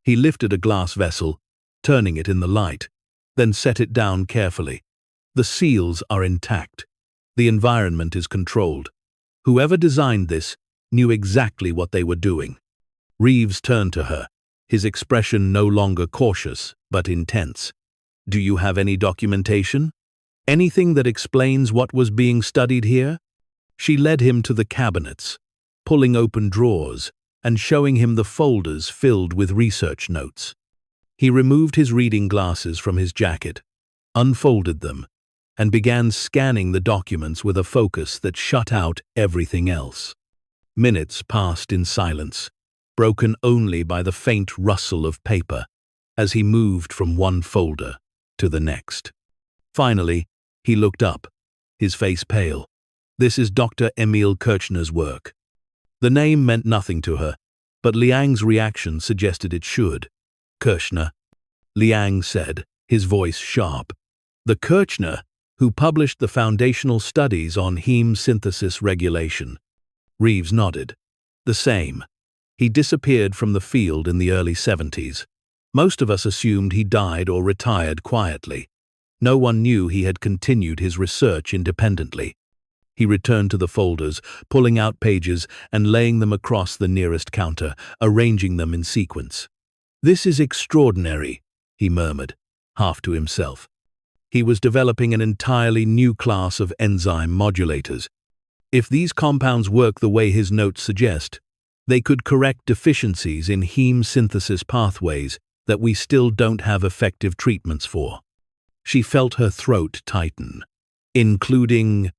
He lifted a glass vessel, turning it in the light, then set it down carefully. "The seals are intact. The environment is controlled. Whoever designed this knew exactly what they were doing." Reeves turned to her, his expression no longer cautious, but intense. "Do you have any documentation? Anything that explains what was being studied here?" She led him to the cabinets, pulling open drawers and showing him the folders filled with research notes. He removed his reading glasses from his jacket, unfolded them, and began scanning the documents with a focus that shut out everything else. Minutes passed in silence, broken only by the faint rustle of paper as he moved from one folder to the next. Finally, he looked up, his face pale. "This is Dr. Emil Kirchner's work." The name meant nothing to her, but Liang's reaction suggested it should. "Kirchner," Liang said, his voice sharp. "The Kirchner who published the foundational studies on heme synthesis regulation." Reeves nodded. "The same. He disappeared from the field in the early 70s. Most of us assumed he died or retired quietly. No one knew he had continued his research independently." He returned to the folders, pulling out pages and laying them across the nearest counter, arranging them in sequence. "This is extraordinary," he murmured, half to himself. He was developing an entirely new class of enzyme modulators. If these compounds work the way his notes suggest, they could correct deficiencies in heme synthesis pathways that we still don't have effective treatments for. She felt her throat tighten. "Including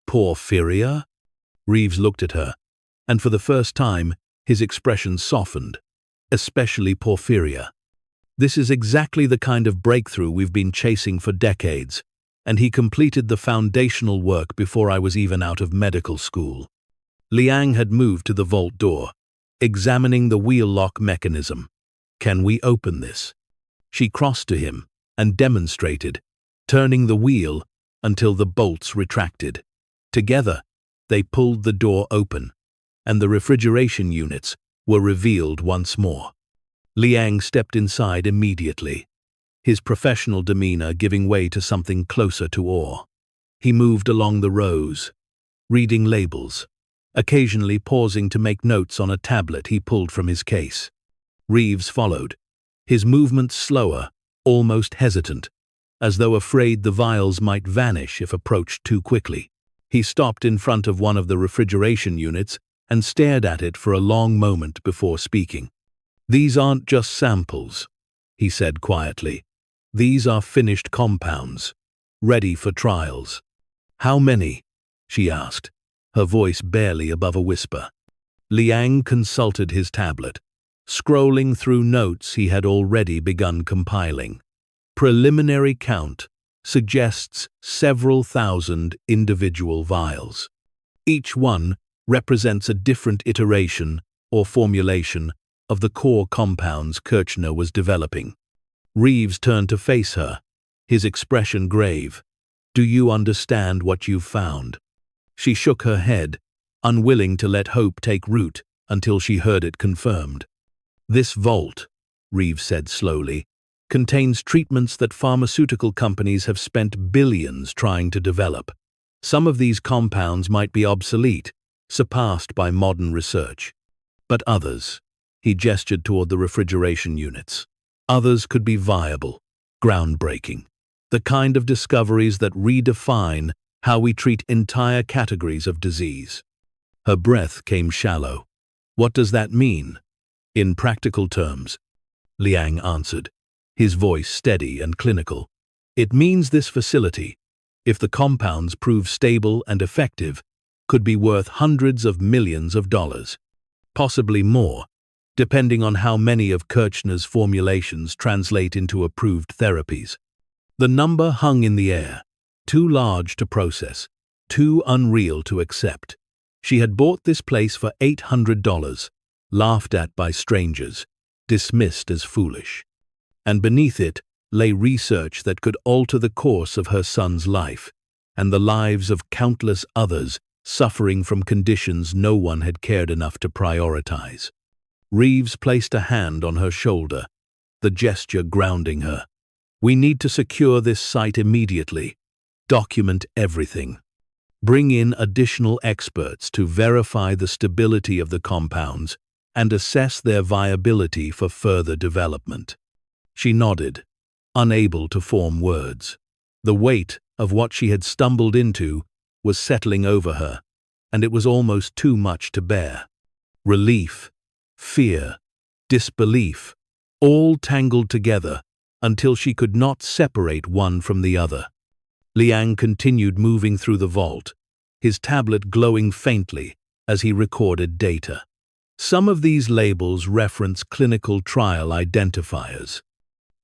Porphyria?" Reeves looked at her, and for the first time, his expression softened. "Especially Porphyria. This is exactly the kind of breakthrough we've been chasing for decades, and he completed the foundational work before I was even out of medical school." Liang had moved to the vault door, examining the wheel lock mechanism. "Can we open this?" She crossed to him and demonstrated, turning the wheel until the bolts retracted. Together, they pulled the door open, and the refrigeration units were revealed once more. Liang stepped inside immediately, his professional demeanor giving way to something closer to awe. He moved along the rows, reading labels, occasionally pausing to make notes on a tablet he pulled from his case. Reeves followed, his movements slower, almost hesitant, as though afraid the vials might vanish if approached too quickly. He stopped in front of one of the refrigeration units and stared at it for a long moment before speaking. "These aren't just samples," he said quietly. "These are finished compounds, ready for trials." "How many?" she asked, her voice barely above a whisper. Liang consulted his tablet, scrolling through notes he had already begun compiling. "Preliminary count suggests several thousand individual vials. Each one represents a different iteration or formulation of the core compounds Kirchner was developing." Reeves turned to face her, his expression grave. "Do you understand what you've found?" She shook her head, unwilling to let hope take root until she heard it confirmed. "This vault," Reeves said slowly, "contains treatments that pharmaceutical companies have spent billions trying to develop. Some of these compounds might be obsolete, surpassed by modern research. But others," he gestured toward the refrigeration units, "others could be viable, groundbreaking. The kind of discoveries that redefine how we treat entire categories of disease." Her breath came shallow. "What does that mean?" "In practical terms," Liang answered, his voice steady and clinical. "It means this facility, if the compounds prove stable and effective, could be worth hundreds of millions of dollars. Possibly more, depending on how many of Kirchner's formulations translate into approved therapies." The number hung in the air, too large to process, too unreal to accept. She had bought this place for $800, laughed at by strangers, dismissed as foolish. And beneath it lay research that could alter the course of her son's life, and the lives of countless others suffering from conditions no one had cared enough to prioritize. Reeves placed a hand on her shoulder, the gesture grounding her. "We need to secure this site immediately. Document everything. Bring in additional experts to verify the stability of the compounds and assess their viability for further development." She nodded, unable to form words. The weight of what she had stumbled into was settling over her, and it was almost too much to bear. Relief, fear, disbelief, all tangled together until she could not separate one from the other. Liang continued moving through the vault, his tablet glowing faintly as he recorded data. Some of these labels reference clinical trial identifiers.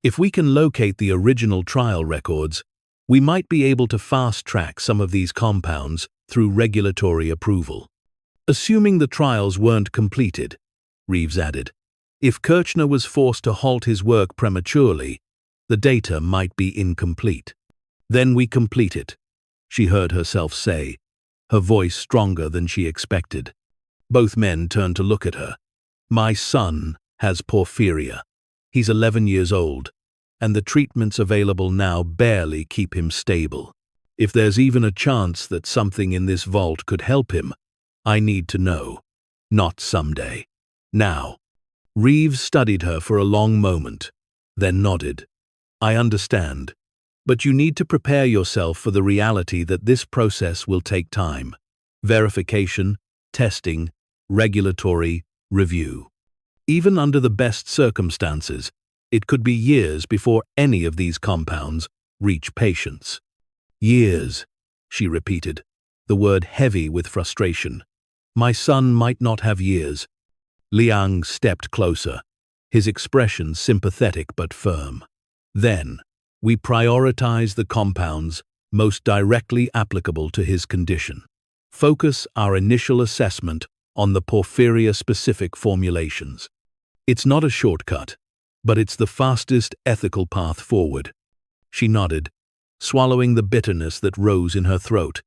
If we can locate the original trial records, we might be able to fast-track some of these compounds through regulatory approval. Assuming the trials weren't completed, Reeves added, if Kirchner was forced to halt his work prematurely, the data might be incomplete. "Then we complete it," she heard herself say, her voice stronger than she expected. Both men turned to look at her. "My son has porphyria. He's 11 years old, and the treatments available now barely keep him stable. If there's even a chance that something in this vault could help him, I need to know. Not someday. Now." Reeves studied her for a long moment, then nodded. "I understand. But you need to prepare yourself for the reality that this process will take time. Verification, testing, regulatory review. Even under the best circumstances, it could be years before any of these compounds reach patients." "Years," she repeated, the word heavy with frustration. "My son might not have years." Liang stepped closer, his expression sympathetic but firm. "Then, we prioritize the compounds most directly applicable to his condition. Focus our initial assessment on the porphyria-specific formulations. It's not a shortcut, but it's the fastest ethical path forward." She nodded, swallowing the bitterness that rose in her throat.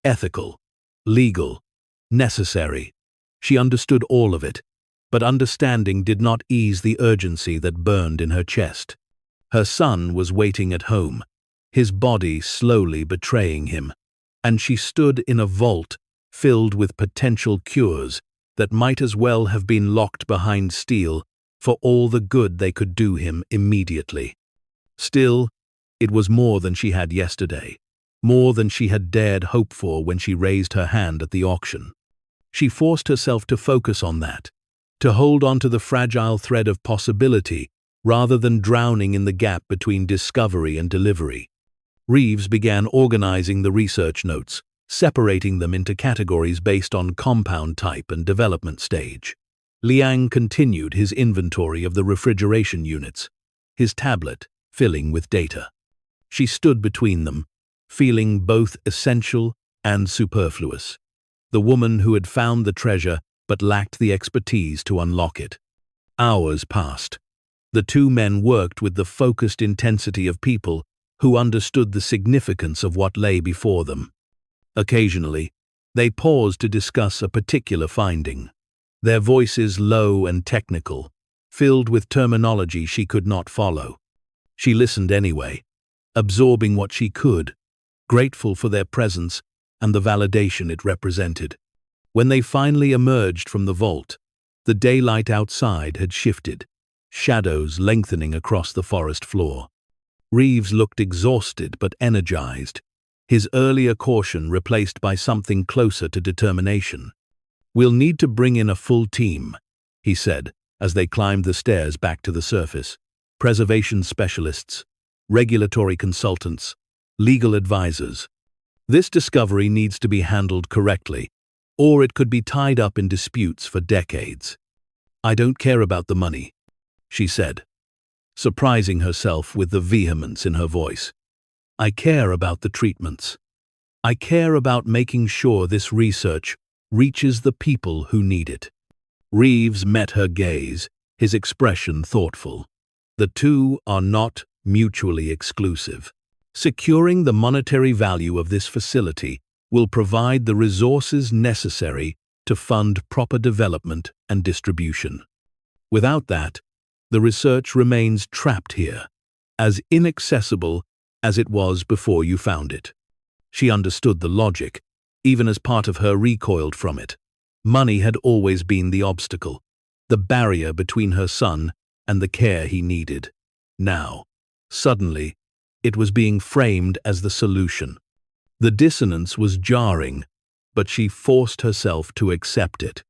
Ethical, legal, necessary. She understood all of it, but understanding did not ease the urgency that burned in her chest. Her son was waiting at home, his body slowly betraying him, and she stood in a vault filled with potential cures that might as well have been locked behind steel for all the good they could do him immediately. Still, it was more than she had yesterday, more than she had dared hope for when she raised her hand at the auction. She forced herself to focus on that, to hold on to the fragile thread of possibility rather than drowning in the gap between discovery and delivery. Reeves began organizing the research notes, separating them into categories based on compound type and development stage. Liang continued his inventory of the refrigeration units, his tablet filling with data. She stood between them, feeling both essential and superfluous. The woman who had found the treasure but lacked the expertise to unlock it. Hours passed. The two men worked with the focused intensity of people who understood the significance of what lay before them. Occasionally, they paused to discuss a particular finding, their voices low and technical, filled with terminology she could not follow. She listened anyway, absorbing what she could, grateful for their presence and the validation it represented. When they finally emerged from the vault, the daylight outside had shifted, shadows lengthening across the forest floor. Reeves looked exhausted but energized, his earlier caution replaced by something closer to determination. "We'll need to bring in a full team," he said as they climbed the stairs back to the surface. "Preservation specialists, regulatory consultants, legal advisors. This discovery needs to be handled correctly, or it could be tied up in disputes for decades." "I don't care about the money," she said, surprising herself with the vehemence in her voice. "I care about the treatments. I care about making sure this research reaches the people who need it." Reeves met her gaze, his expression thoughtful. The two are not mutually exclusive. Securing the monetary value of this facility will provide the resources necessary to fund proper development and distribution. Without that, the research remains trapped here, as inaccessible as it was before you found it. She understood the logic, even as part of her recoiled from it. Money had always been the obstacle, the barrier between her son and the care he needed. Now, suddenly, it was being framed as the solution. The dissonance was jarring, but she forced herself to accept it.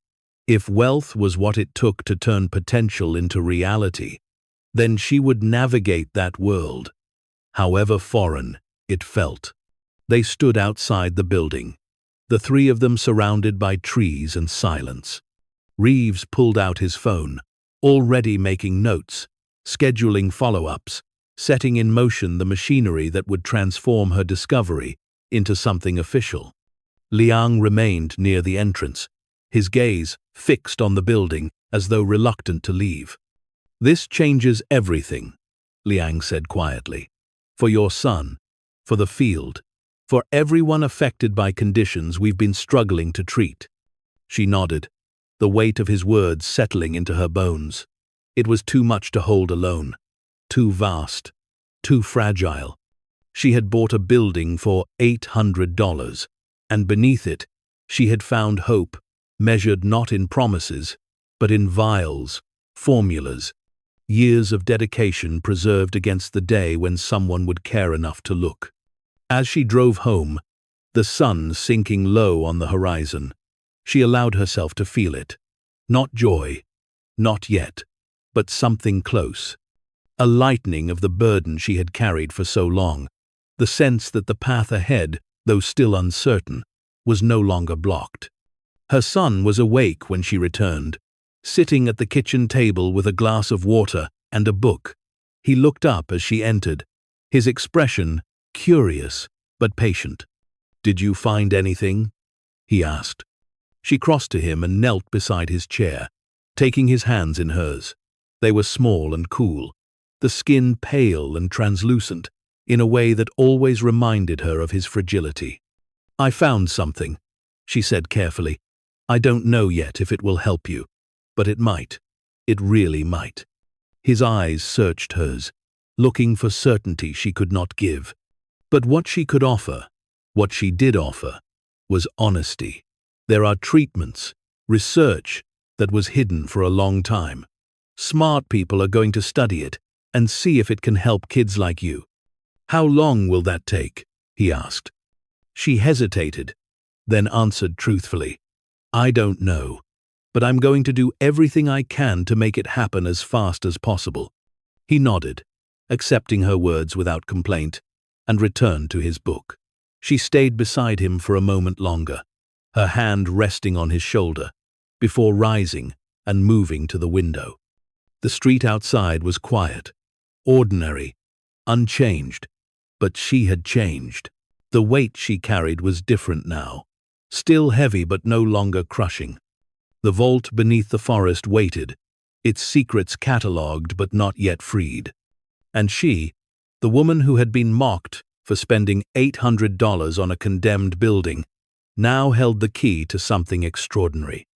If wealth was what it took to turn potential into reality, then she would navigate that world, however foreign it felt. They stood outside the building, the three of them surrounded by trees and silence. Reeves pulled out his phone, already making notes, scheduling follow-ups, setting in motion the machinery that would transform her discovery into something official. Liang remained near the entrance, his gaze fixed on the building as though reluctant to leave. "This changes everything," Liang said quietly. "For your son, for the field, for everyone affected by conditions we've been struggling to treat." She nodded, the weight of his words settling into her bones. It was too much to hold alone, too vast, too fragile. She had bought a building for $800, and beneath it, she had found hope, measured not in promises, but in vials, formulas, years of dedication preserved against the day when someone would care enough to look. As she drove home, the sun sinking low on the horizon, she allowed herself to feel it. Not joy, not yet, but something close. A lightening of the burden she had carried for so long, the sense that the path ahead, though still uncertain, was no longer blocked. Her son was awake when she returned, sitting at the kitchen table with a glass of water and a book. He looked up as she entered, his expression curious but patient. "Did you find anything?" he asked. She crossed to him and knelt beside his chair, taking his hands in hers. They were small and cool, the skin pale and translucent, in a way that always reminded her of his fragility. "I found something," she said carefully. "I don't know yet if it will help you, but it might. It really might." His eyes searched hers, looking for certainty she could not give. But what she could offer, what she did offer, was honesty. There are treatments, research, that was hidden for a long time. Smart people are going to study it and see if it can help kids like you. "How long will that take?" he asked. She hesitated, then answered truthfully, "I don't know, but I'm going to do everything I can to make it happen as fast as possible." He nodded, accepting her words without complaint, and returned to his book. She stayed beside him for a moment longer, her hand resting on his shoulder, before rising and moving to the window. The street outside was quiet, ordinary, unchanged, but she had changed. The weight she carried was different now, still heavy but no longer crushing. The vault beneath the forest waited, its secrets catalogued but not yet freed. And she, the woman who had been mocked for spending $800 on a condemned building, now held the key to something extraordinary.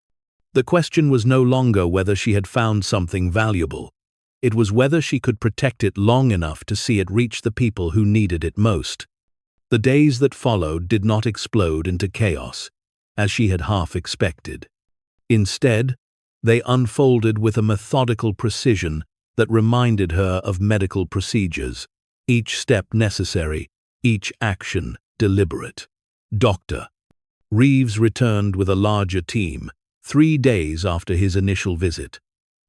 The question was no longer whether she had found something valuable. It was whether she could protect it long enough to see it reach the people who needed it most. The days that followed did not explode into chaos, as she had half expected. Instead, they unfolded with a methodical precision that reminded her of medical procedures, each step necessary, each action deliberate. Dr. Reeves returned with a larger team 3 days after his initial visit,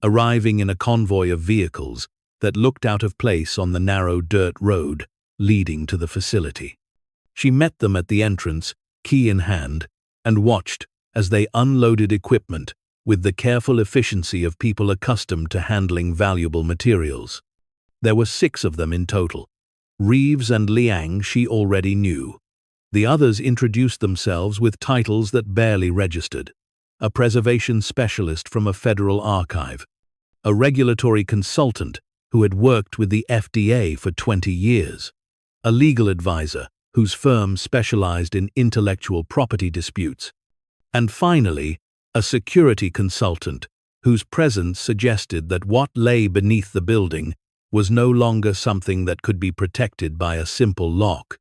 arriving in a convoy of vehicles that looked out of place on the narrow dirt road leading to the facility. She met them at the entrance, key in hand, and watched as they unloaded equipment with the careful efficiency of people accustomed to handling valuable materials. There were 6 of them in total. Reeves and Liang she already knew. The others introduced themselves with titles that barely registered. a preservation specialist from a federal archive, a regulatory consultant who had worked with the FDA for 20 years, a legal advisor whose firm specialized in intellectual property disputes, and finally, a security consultant whose presence suggested that what lay beneath the building was no longer something that could be protected by a simple lock.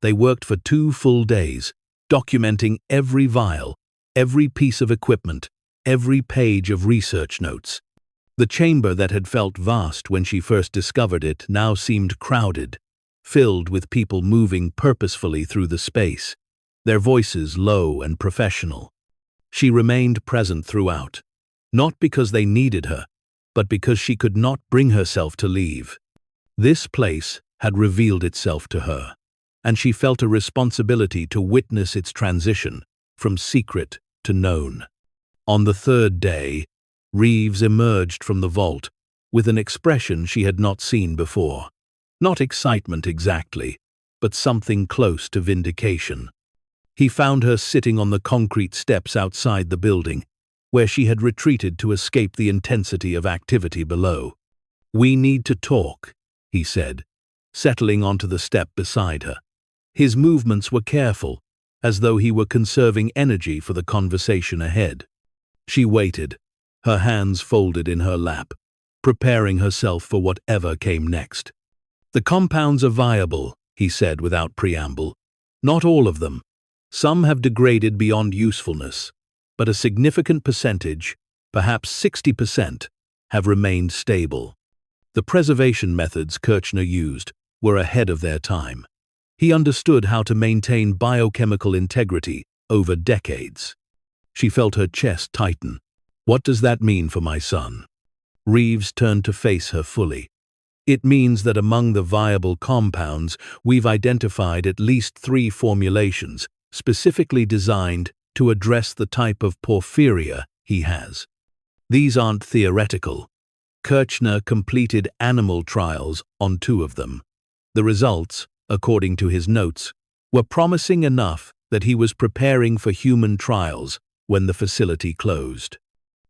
They worked for 2 full days, documenting every vial, every piece of equipment, every page of research notes. The chamber that had felt vast when she first discovered it now seemed crowded, filled with people moving purposefully through the space, their voices low and professional. She remained present throughout, not because they needed her, but because she could not bring herself to leave. This place had revealed itself to her, and she felt a responsibility to witness its transition from secret to known. On the 3rd day, Reeves emerged from the vault with an expression she had not seen before. Not excitement exactly, but something close to vindication. He found her sitting on the concrete steps outside the building, where she had retreated to escape the intensity of activity below. "We need to talk," he said, settling onto the step beside her. His movements were careful, as though he were conserving energy for the conversation ahead. She waited, her hands folded in her lap, preparing herself for whatever came next. "The compounds are viable," he said without preamble. "Not all of them. Some have degraded beyond usefulness, but a significant percentage, perhaps 60%, have remained stable." The preservation methods Kirchner used were ahead of their time. He understood how to maintain biochemical integrity over decades. She felt her chest tighten. "What does that mean for my son?" Reeves turned to face her fully. "It means that among the viable compounds, we've identified at least 3 formulations specifically designed to address the type of porphyria he has. These aren't theoretical. Kirchner completed animal trials on 2 of them. The results, according to his notes, were promising enough that he was preparing for human trials when the facility closed."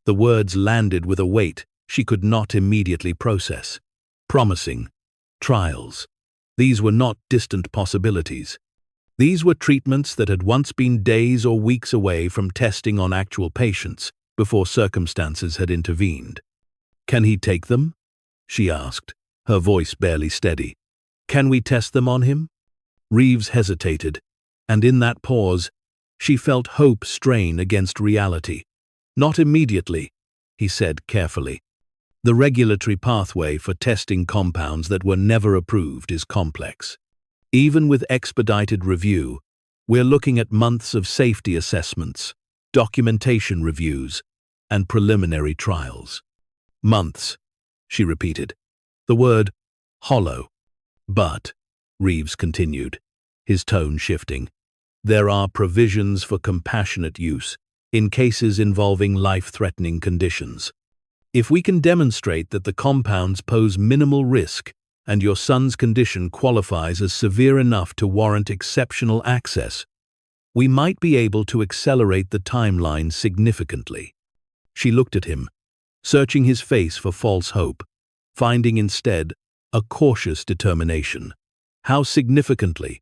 The words landed with a weight she could not immediately process. Promising. Trials. These were not distant possibilities. These were treatments that had once been days or weeks away from testing on actual patients before circumstances had intervened. "Can he take them?" she asked, her voice barely steady. "Can we test them on him?" Reeves hesitated, and in that pause, she felt hope strain against reality. "Not immediately," he said carefully. "The regulatory pathway for testing compounds that were never approved is complex. Even with expedited review, we're looking at months of safety assessments, documentation reviews, and preliminary trials." "Months," she repeated, the word hollow. "But," Reeves continued, his tone shifting, "there are provisions for compassionate use in cases involving life-threatening conditions. If we can demonstrate that the compounds pose minimal risk and your son's condition qualifies as severe enough to warrant exceptional access, we might be able to accelerate the timeline significantly." She looked at him, searching his face for false hope, finding instead a cautious determination. "How significantly?"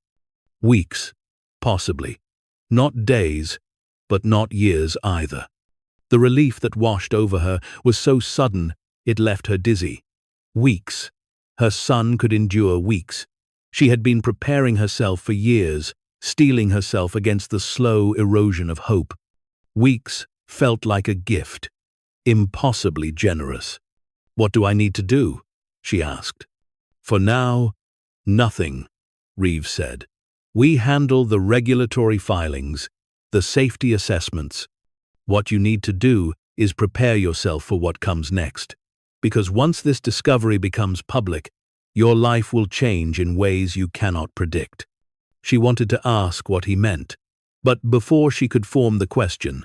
"Weeks, possibly. Not days, but not years either." The relief that washed over her was so sudden it left her dizzy. Weeks. Her son could endure weeks. She had been preparing herself for years, steeling herself against the slow erosion of hope. Weeks felt like a gift, impossibly generous. "What do I need to do?" she asked. "For now, nothing," Reeves said. "We handle the regulatory filings, the safety assessments. What you need to do is prepare yourself for what comes next. Because once this discovery becomes public, your life will change in ways you cannot predict." She wanted to ask what he meant, but before she could form the question,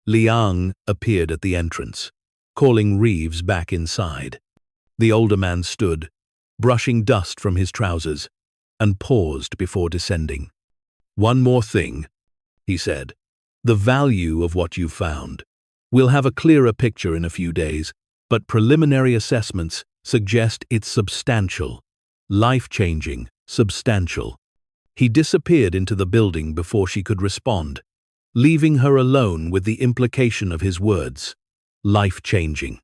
Liang appeared at the entrance, calling Reeves back inside. The older man stood, brushing dust from his trousers, and paused before descending. "One more thing," he said. "The value of what you found. We'll have a clearer picture in a few days, but preliminary assessments suggest it's substantial. Life-changing, substantial. He disappeared into the building before she could respond, leaving her alone with the implication of his words. Life-changing.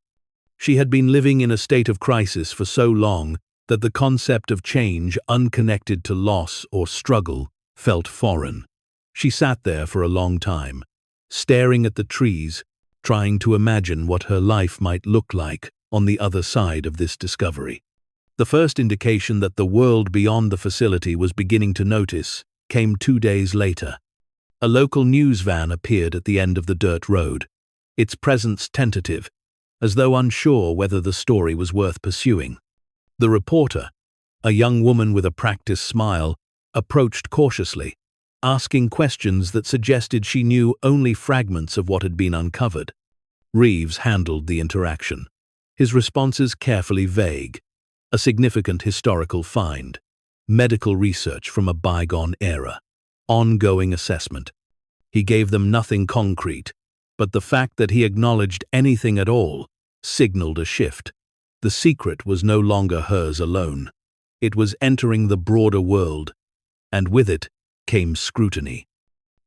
She had been living in a state of crisis for so long that the concept of change unconnected to loss or struggle felt foreign. She sat there for a long time, staring at the trees, trying to imagine what her life might look like on the other side of this discovery. The first indication that the world beyond the facility was beginning to notice came 2 days later. A local news van appeared at the end of the dirt road, its presence tentative, as though unsure whether the story was worth pursuing. The reporter, a young woman with a practiced smile, approached cautiously, asking questions that suggested she knew only fragments of what had been uncovered. Reeves handled the interaction, his responses carefully vague. A significant historical find, medical research from a bygone era, ongoing assessment. He gave them nothing concrete, but the fact that he acknowledged anything at all signaled a shift. The secret was no longer hers alone. It was entering the broader world, and with it came scrutiny.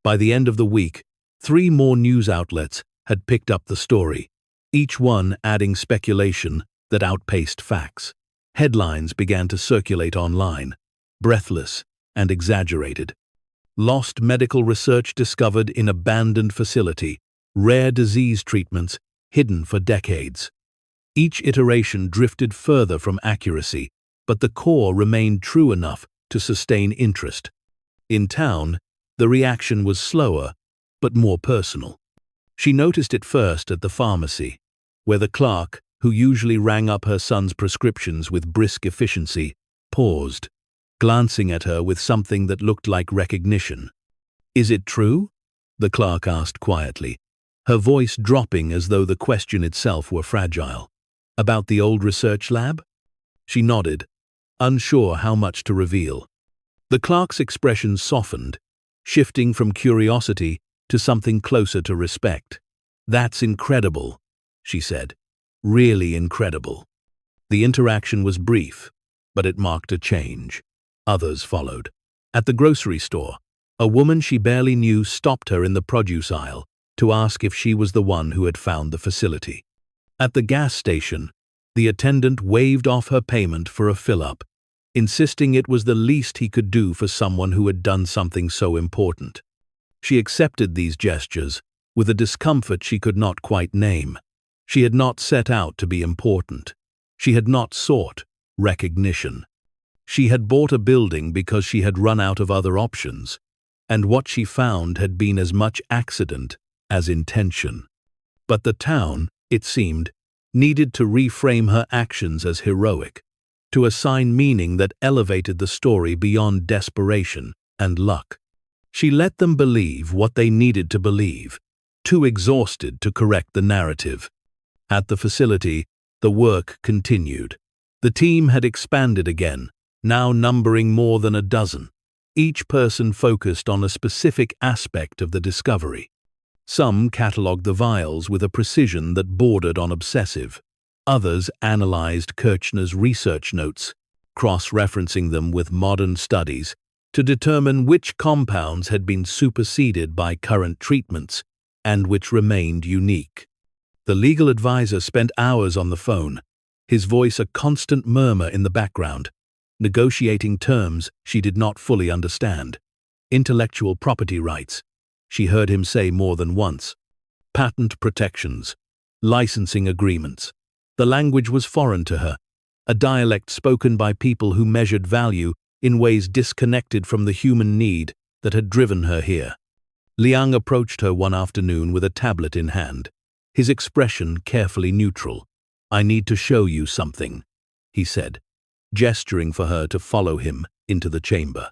By the end of the week, 3 more news outlets had picked up the story, each one adding speculation that outpaced facts. Headlines began to circulate online, breathless and exaggerated. Lost medical research discovered in abandoned facility, rare disease treatments hidden for decades. Each iteration drifted further from accuracy, but the core remained true enough to sustain interest. In town, the reaction was slower, but more personal. She noticed it first at the pharmacy, where the clerk, who usually rang up her son's prescriptions with brisk efficiency, paused, glancing at her with something that looked like recognition. "Is it true?" the clerk asked quietly, her voice dropping as though the question itself were fragile. "About the old research lab?" She nodded, unsure how much to reveal. The clerk's expression softened, shifting from curiosity to something closer to respect. "That's incredible," she said. "Really incredible." The interaction was brief, but it marked a change. Others followed. At the grocery store, a woman she barely knew stopped her in the produce aisle to ask if she was the one who had found the facility. At the gas station, the attendant waved off her payment for a fill-up, insisting it was the least he could do for someone who had done something so important. She accepted these gestures with a discomfort she could not quite name. She had not set out to be important. She had not sought recognition. She had bought a building because she had run out of other options, and what she found had been as much accident as intention. But the town, it seemed, needed to reframe her actions as heroic, to assign meaning that elevated the story beyond desperation and luck. She let them believe what they needed to believe, too exhausted to correct the narrative. At the facility, the work continued. The team had expanded again, now numbering more than a dozen, each person focused on a specific aspect of the discovery. Some catalogued the vials with a precision that bordered on obsessive. Others analyzed Kirchner's research notes, cross-referencing them with modern studies to determine which compounds had been superseded by current treatments and which remained unique. The legal advisor spent hours on the phone, his voice a constant murmur in the background, negotiating terms she did not fully understand. Intellectual property rights, she heard him say more than once. Patent protections, licensing agreements. The language was foreign to her, a dialect spoken by people who measured value in ways disconnected from the human need that had driven her here. Liang approached her one afternoon with a tablet in hand, his expression carefully neutral. "I need to show you something," he said, gesturing for her to follow him into the chamber.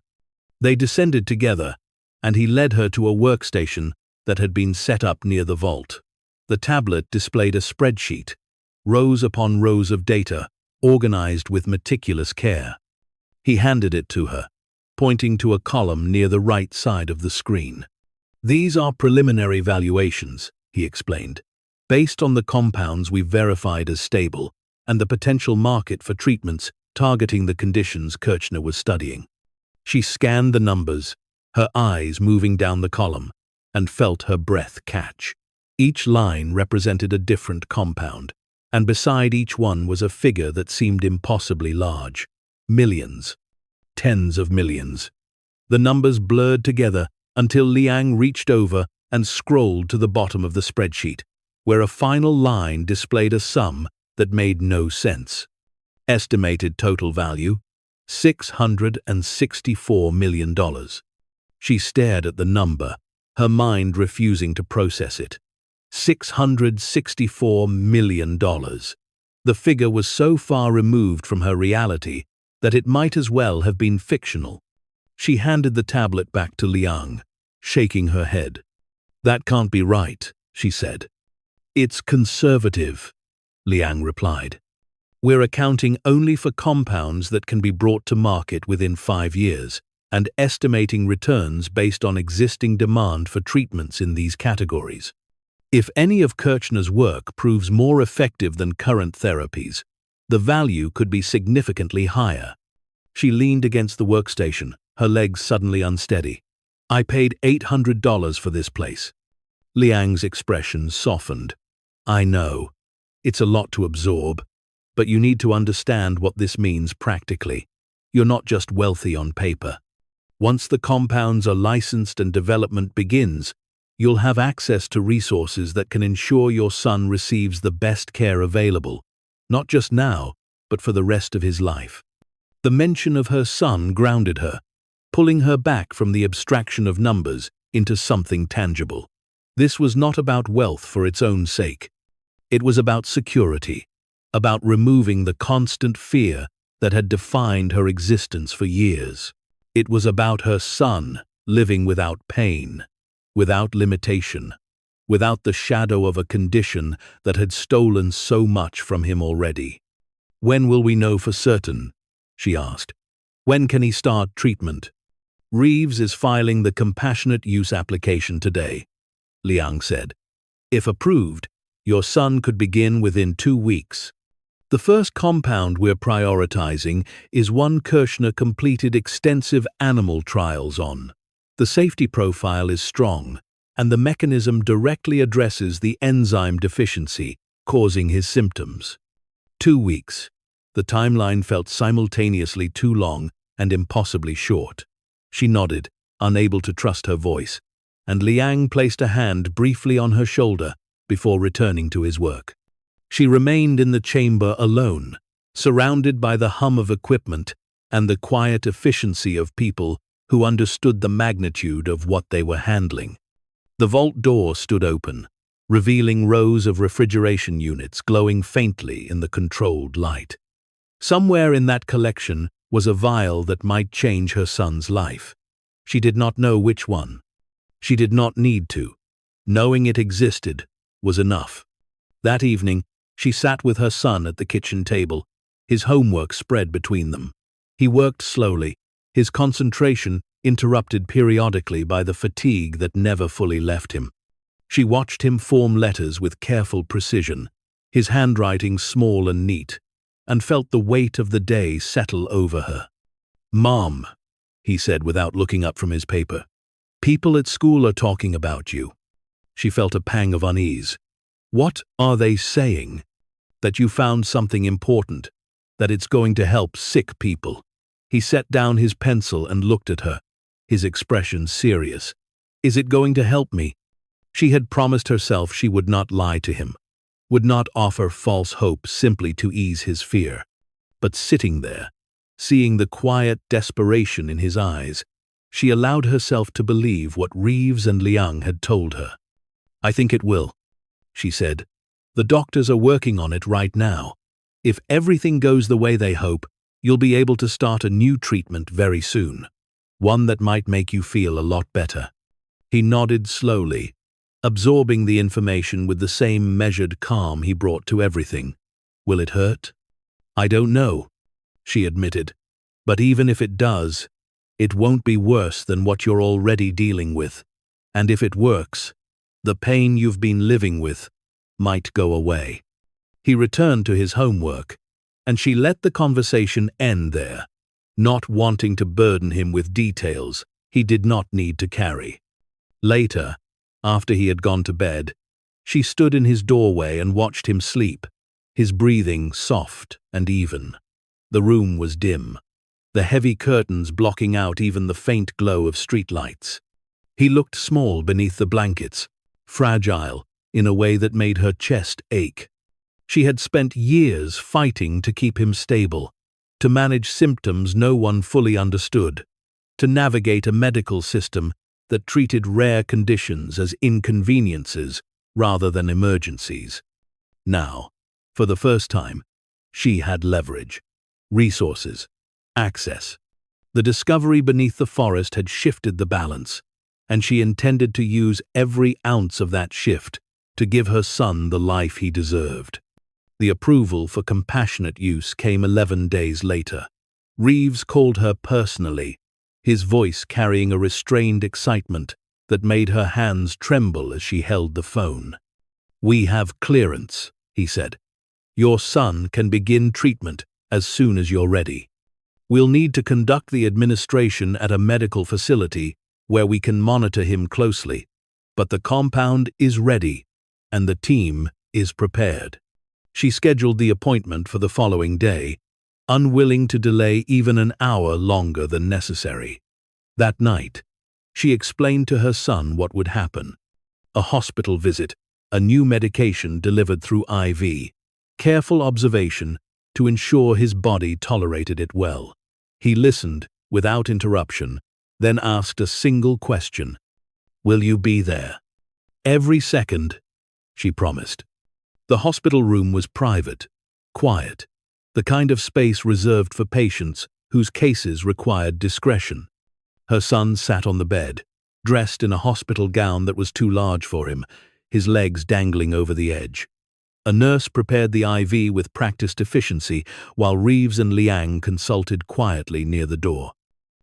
They descended together, and he led her to a workstation that had been set up near the vault. The tablet displayed a spreadsheet, rows upon rows of data, organized with meticulous care. He handed it to her, pointing to a column near the right side of the screen. "These are preliminary valuations," he explained. based on the compounds we've verified as stable and the potential market for treatments targeting the conditions Kirchner was studying. She scanned the numbers, her eyes moving down the column, and felt her breath catch. Each line represented a different compound, and beside each one was a figure that seemed impossibly large. Millions. Tens of millions. The numbers blurred together until Liang reached over and scrolled to the bottom of the spreadsheet, where a final line displayed a sum that made no sense. Estimated total value, $664 million. She stared at the number, her mind refusing to process it. $664 million. The figure was so far removed from her reality that it might as well have been fictional. She handed the tablet back to Liang, shaking her head. "That can't be right," she said. "It's conservative," Liang replied. "We're accounting only for compounds that can be brought to market within 5 years, and estimating returns based on existing demand for treatments in these categories. If any of Kirchner's work proves more effective than current therapies, the value could be significantly higher." She leaned against the workstation, her legs suddenly unsteady. "I paid $800 for this place." Liang's expression softened. "I know. It's a lot to absorb, but you need to understand what this means practically. You're not just wealthy on paper. Once the compounds are licensed and development begins, you'll have access to resources that can ensure your son receives the best care available, not just now, but for the rest of his life." The mention of her son grounded her, pulling her back from the abstraction of numbers into something tangible. This was not about wealth for its own sake. It was about security, about removing the constant fear that had defined her existence for years. It was about her son living without pain, without limitation, without the shadow of a condition that had stolen so much from him already. "When will we know for certain?" she asked. "When can he start treatment?" "Reeves is filing the compassionate use application today," Liang said. "If approved, your son could begin within 2 weeks. The first compound we're prioritizing is one Kirchner completed extensive animal trials on. The safety profile is strong, and the mechanism directly addresses the enzyme deficiency causing his symptoms." 2 weeks. The timeline felt simultaneously too long and impossibly short. She nodded, unable to trust her voice, and Liang placed a hand briefly on her shoulder before returning to his work. She remained in the chamber alone, surrounded by the hum of equipment and the quiet efficiency of people who understood the magnitude of what they were handling. The vault door stood open, revealing rows of refrigeration units glowing faintly in the controlled light. Somewhere in that collection was a vial that might change her son's life. She did not know which one. She did not need to. Knowing it existed was enough. That evening, she sat with her son at the kitchen table, his homework spread between them. He worked slowly, his concentration interrupted periodically by the fatigue that never fully left him. She watched him form letters with careful precision, his handwriting small and neat, and felt the weight of the day settle over her. "Mom," he said without looking up from his paper, "people at school are talking about you." She felt a pang of unease. "What are they saying?" "That you found something important, that it's going to help sick people." He set down his pencil and looked at her, his expression serious. "Is it going to help me?" She had promised herself she would not lie to him, would not offer false hope simply to ease his fear. But sitting there, seeing the quiet desperation in his eyes, she allowed herself to believe what Reeves and Liang had told her. "I think it will," she said. "The doctors are working on it right now. If everything goes the way they hope, you'll be able to start a new treatment very soon, one that might make you feel a lot better." He nodded slowly, absorbing the information with the same measured calm he brought to everything. "Will it hurt?" "I don't know," she admitted. "But even if it does, it won't be worse than what you're already dealing with. And if it works, the pain you've been living with might go away. He returned to his homework, and she let the conversation end there, not wanting to burden him with details he did not need to carry. Later, after he had gone to bed, she stood in his doorway and watched him sleep, his breathing soft and even. The room was dim, the heavy curtains blocking out even the faint glow of streetlights. He looked small beneath the blankets, fragile in a way that made her chest ache. She had spent years fighting to keep him stable, to manage symptoms no one fully understood, to navigate a medical system that treated rare conditions as inconveniences rather than emergencies. Now, for the first time, she had leverage, resources, access. The discovery beneath the forest had shifted the balance, and she intended to use every ounce of that shift to give her son the life he deserved. The approval for compassionate use came 11 days later. Reeves called her personally, his voice carrying a restrained excitement that made her hands tremble as she held the phone. "We have clearance," he said. "Your son can begin treatment as soon as you're ready. We'll need to conduct the administration at a medical facility where we can monitor him closely, but the compound is ready and the team is prepared." She scheduled the appointment for the following day, unwilling to delay even an hour longer than necessary. That night, she explained to her son what would happen. A hospital visit, a new medication delivered through IV, careful observation to ensure his body tolerated it well. He listened without interruption, then asked a single question. "Will you be there?" "Every second," she promised. The hospital room was private, quiet, the kind of space reserved for patients whose cases required discretion. Her son sat on the bed, dressed in a hospital gown that was too large for him, his legs dangling over the edge. A nurse prepared the IV with practiced efficiency, while Reeves and Liang consulted quietly near the door.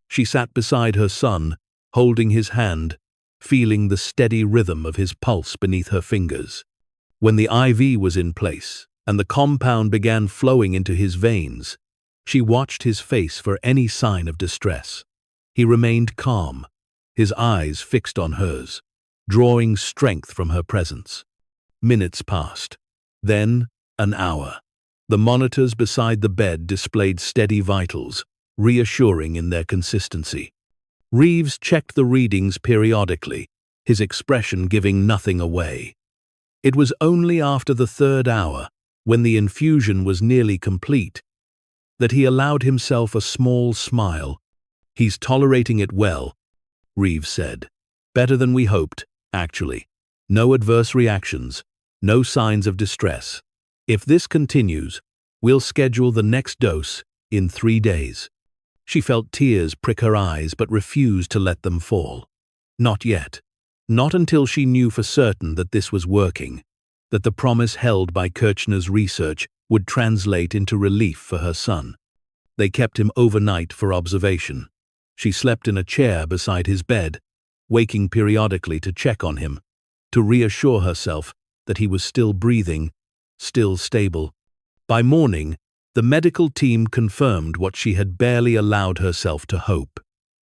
She sat beside her son, holding his hand, feeling the steady rhythm of his pulse beneath her fingers. When the IV was in place and the compound began flowing into his veins, she watched his face for any sign of distress. He remained calm, his eyes fixed on hers, drawing strength from her presence. Minutes passed, then an hour. The monitors beside the bed displayed steady vitals, reassuring in their consistency. Reeves checked the readings periodically, his expression giving nothing away. It was only after the third hour, when the infusion was nearly complete, that he allowed himself a small smile. "He's tolerating it well," Reeves said. "Better than we hoped, actually. No adverse reactions, no signs of distress. If this continues, we'll schedule the next dose in 3 days." She felt tears prick her eyes but refused to let them fall. Not yet. Not until she knew for certain that this was working, that the promise held by Kirchner's research would translate into relief for her son. They kept him overnight for observation. She slept in a chair beside his bed, waking periodically to check on him, to reassure herself that he was still breathing, still stable. By morning, the medical team confirmed what she had barely allowed herself to hope.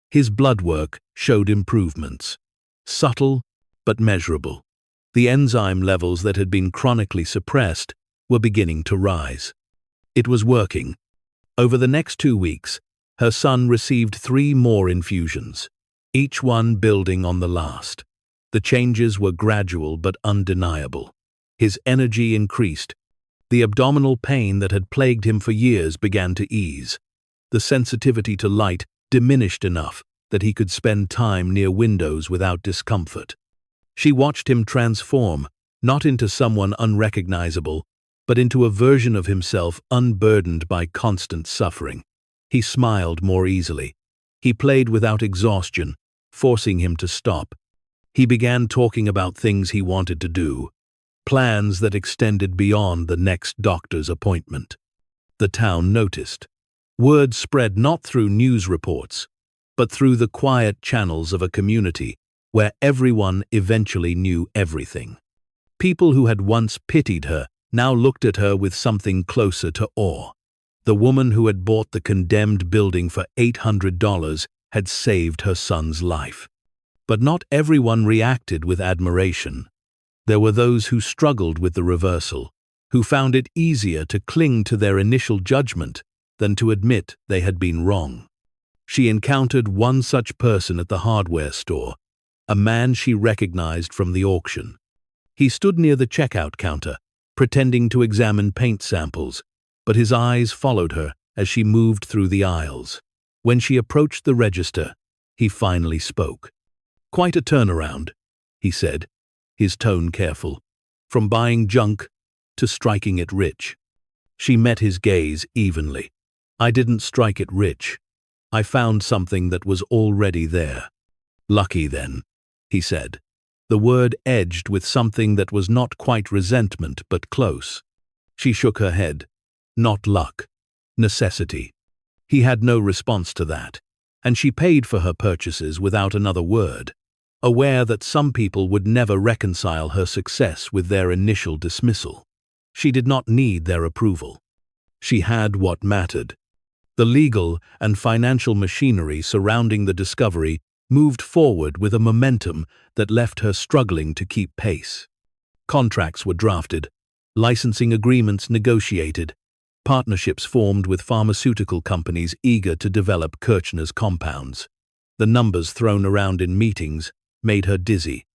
His blood work showed improvements. Subtle, but measurable. The enzyme levels that had been chronically suppressed were beginning to rise. It was working. Over the next 2 weeks, her son received 3 more infusions, each one building on the last. The changes were gradual but undeniable. His energy increased. The abdominal pain that had plagued him for years began to ease. The sensitivity to light diminished enough that he could spend time near windows without discomfort. She watched him transform, not into someone unrecognizable, but into a version of himself unburdened by constant suffering. He smiled more easily. He played without exhaustion, forcing him to stop. He began talking about things he wanted to do, plans that extended beyond the next doctor's appointment. The town noticed. Word spread not through news reports, but through the quiet channels of a community where everyone eventually knew everything. People who had once pitied her now looked at her with something closer to awe. The woman who had bought the condemned building for $800 had saved her son's life. But not everyone reacted with admiration. There were those who struggled with the reversal, who found it easier to cling to their initial judgment than to admit they had been wrong. She encountered one such person at the hardware store, a man she recognized from the auction. He stood near the checkout counter, pretending to examine paint samples, but his eyes followed her as she moved through the aisles. When she approached the register, he finally spoke. "Quite a turnaround," he said, his tone careful, "from buying junk to striking it rich." She met his gaze evenly. "I didn't strike it rich. I found something that was already there." "Lucky then," he said. The word edged with something that was not quite resentment but close. She shook her head. "Not luck. Necessity." He had no response to that, and she paid for her purchases without another word, aware that some people would never reconcile her success with their initial dismissal. She did not need their approval. She had what mattered. The legal and financial machinery surrounding the discovery moved forward with a momentum that left her struggling to keep pace. Contracts were drafted, licensing agreements negotiated, partnerships formed with pharmaceutical companies eager to develop Kirchner's compounds. The numbers thrown around in meetings made her dizzy.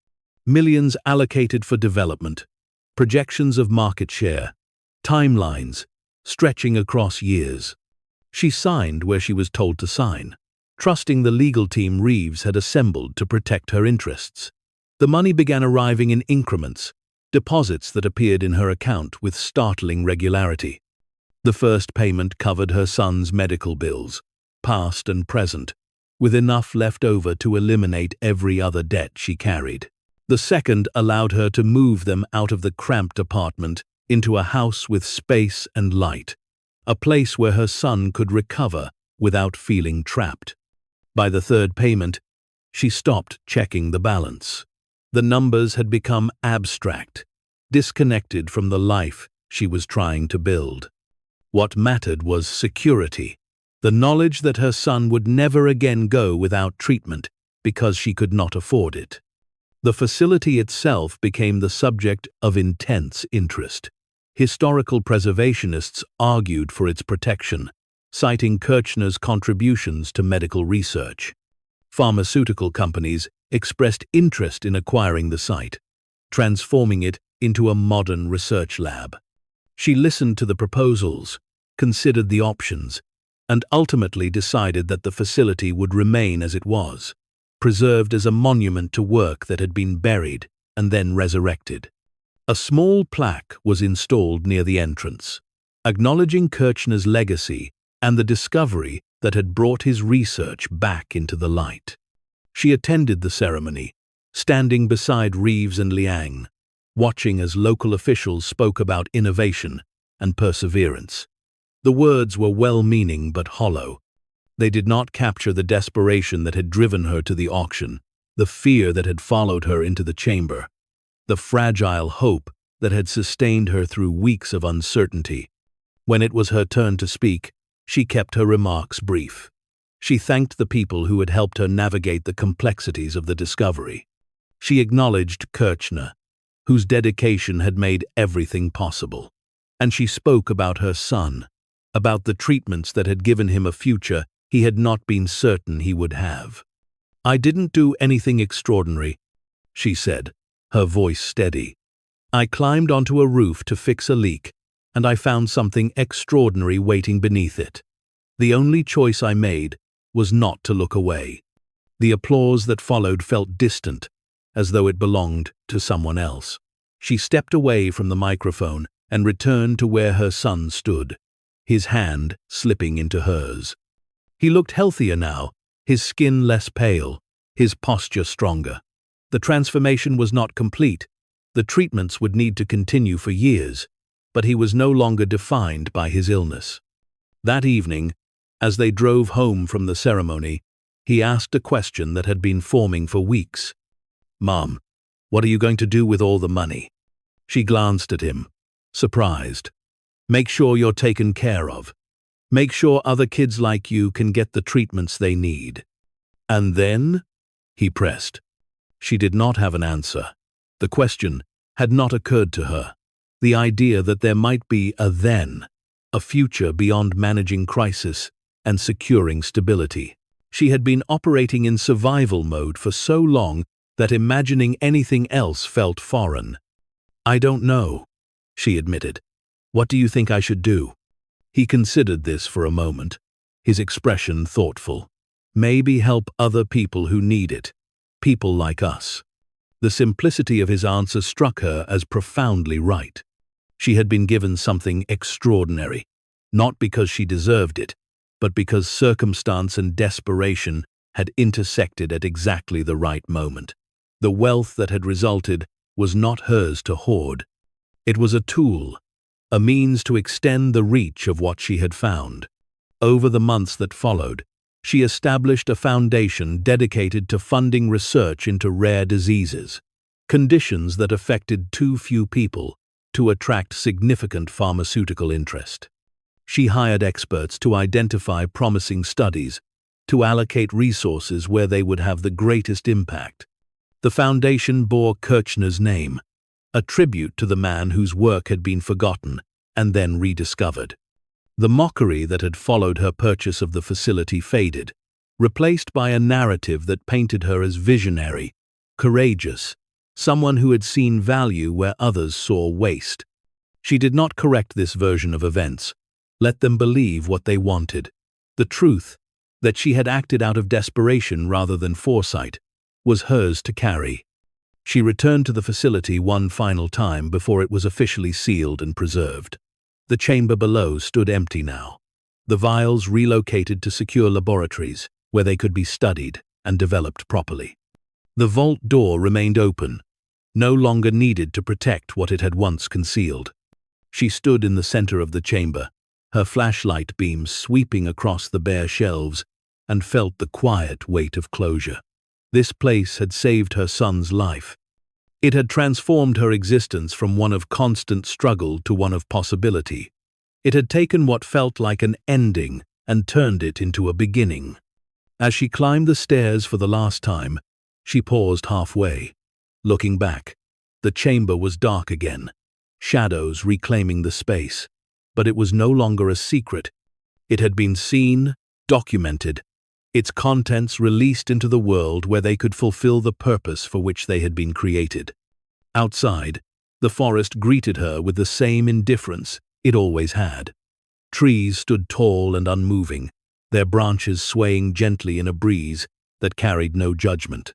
Millions allocated for development, projections of market share, timelines stretching across years. She signed where she was told to sign, trusting the legal team Reeves had assembled to protect her interests. The money began arriving in increments, deposits that appeared in her account with startling regularity. The first payment covered her son's medical bills, past and present, with enough left over to eliminate every other debt she carried. The second allowed her to move them out of the cramped apartment into a house with space and light, a place where her son could recover without feeling trapped. By the third payment, she stopped checking the balance. The numbers had become abstract, disconnected from the life she was trying to build. What mattered was security, the knowledge that her son would never again go without treatment because she could not afford it. The facility itself became the subject of intense interest. Historical preservationists argued for its protection, citing Kirchner's contributions to medical research. Pharmaceutical companies expressed interest in acquiring the site, transforming it into a modern research lab. She listened to the proposals, considered the options, and ultimately decided that the facility would remain as it was, preserved as a monument to work that had been buried and then resurrected. A small plaque was installed near the entrance, acknowledging Kirchner's legacy and the discovery that had brought his research back into the light. She attended the ceremony, standing beside Reeves and Liang, watching as local officials spoke about innovation and perseverance. The words were well-meaning but hollow. They did not capture the desperation that had driven her to the auction, the fear that had followed her into the chamber, the fragile hope that had sustained her through weeks of uncertainty. When it was her turn to speak, she kept her remarks brief. She thanked the people who had helped her navigate the complexities of the discovery. She acknowledged Kirchner, whose dedication had made everything possible. And she spoke about her son, about the treatments that had given him a future he had not been certain he would have. "I didn't do anything extraordinary," she said, her voice steady. "I climbed onto a roof to fix a leak, and I found something extraordinary waiting beneath it. The only choice I made was not to look away." The applause that followed felt distant, as though it belonged to someone else. She stepped away from the microphone and returned to where her son stood, his hand slipping into hers. He looked healthier now, his skin less pale, his posture stronger. The transformation was not complete. The treatments would need to continue for years, but he was no longer defined by his illness. That evening, as they drove home from the ceremony, he asked a question that had been forming for weeks. "Mom, what are you going to do with all the money?" She glanced at him, surprised. Make sure you're taken care of. Make sure other kids like you can get the treatments they need. And then? He pressed. She did not have an answer. The question had not occurred to her. The idea that there might be a then, a future beyond managing crisis and securing stability. She had been operating in survival mode for so long that imagining anything else felt foreign. I don't know, she admitted. What do you think I should do? He considered this for a moment, his expression thoughtful. Maybe help other people who need it, people like us. The simplicity of his answer struck her as profoundly right. She had been given something extraordinary, not because she deserved it, but because circumstance and desperation had intersected at exactly the right moment. The wealth that had resulted was not hers to hoard. It was a tool, a means to extend the reach of what she had found. Over the months that followed, she established a foundation dedicated to funding research into rare diseases, conditions that affected too few people to attract significant pharmaceutical interest. She hired experts to identify promising studies, to allocate resources where they would have the greatest impact. The foundation bore Kirchner's name, a tribute to the man whose work had been forgotten and then rediscovered. The mockery that had followed her purchase of the facility faded, replaced by a narrative that painted her as visionary, courageous, someone who had seen value where others saw waste. She did not correct this version of events. Let them believe what they wanted. The truth, that she had acted out of desperation rather than foresight, was hers to carry. She returned to the facility one final time before it was officially sealed and preserved. The chamber below stood empty now, the vials relocated to secure laboratories where they could be studied and developed properly. The vault door remained open, no longer needed to protect what it had once concealed. She stood in the center of the chamber, her flashlight beams sweeping across the bare shelves, and felt the quiet weight of closure. This place had saved her son's life. It had transformed her existence from one of constant struggle to one of possibility. It had taken what felt like an ending and turned it into a beginning. As she climbed the stairs for the last time, she paused halfway. Looking back, the chamber was dark again, shadows reclaiming the space. But it was no longer a secret. It had been seen, documented, its contents released into the world where they could fulfill the purpose for which they had been created. Outside, the forest greeted her with the same indifference it always had. Trees stood tall and unmoving, their branches swaying gently in a breeze that carried no judgment.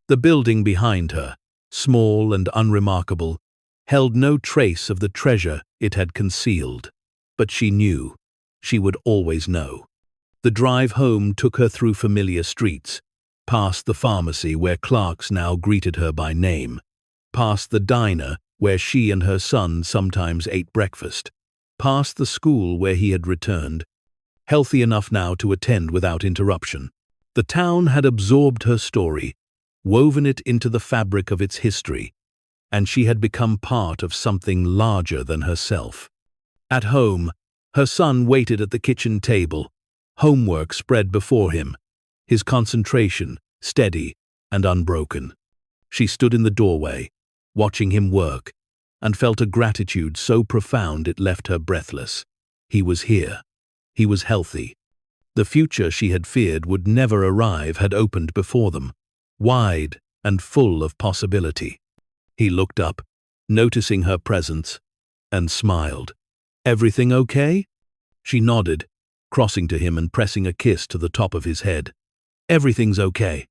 The building behind her, small and unremarkable, held no trace of the treasure it had concealed. But she knew. She would always know. The drive home took her through familiar streets, past the pharmacy where clerks now greeted her by name, past the diner where she and her son sometimes ate breakfast, past the school where he had returned, healthy enough now to attend without interruption. The town had absorbed her story, woven it into the fabric of its history, and she had become part of something larger than herself. At home, her son waited at the kitchen table, homework spread before him, his concentration steady and unbroken. She stood in the doorway, watching him work, and felt a gratitude so profound it left her breathless. He was here. He was healthy. The future she had feared would never arrive had opened before them, wide and full of possibility. He looked up, noticing her presence, and smiled. "Everything okay?" She nodded, crossing to him and pressing a kiss to the top of his head. "Everything's okay."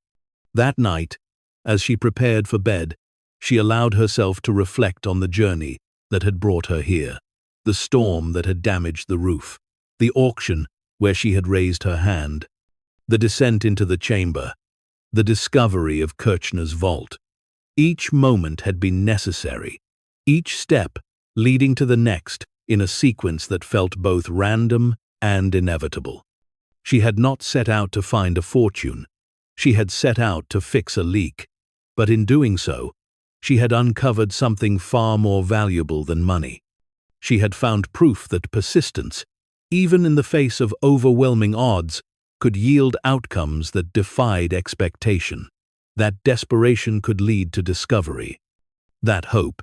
That night, as she prepared for bed, she allowed herself to reflect on the journey that had brought her here, the storm that had damaged the roof, the auction where she had raised her hand, the descent into the chamber, the discovery of Kirchner's vault. Each moment had been necessary, each step leading to the next in a sequence that felt both random and inevitable. She had not set out to find a fortune. She had set out to fix a leak, but in doing so, she had uncovered something far more valuable than money. She had found proof that persistence, even in the face of overwhelming odds, could yield outcomes that defied expectation. That desperation could lead to discovery. That hope,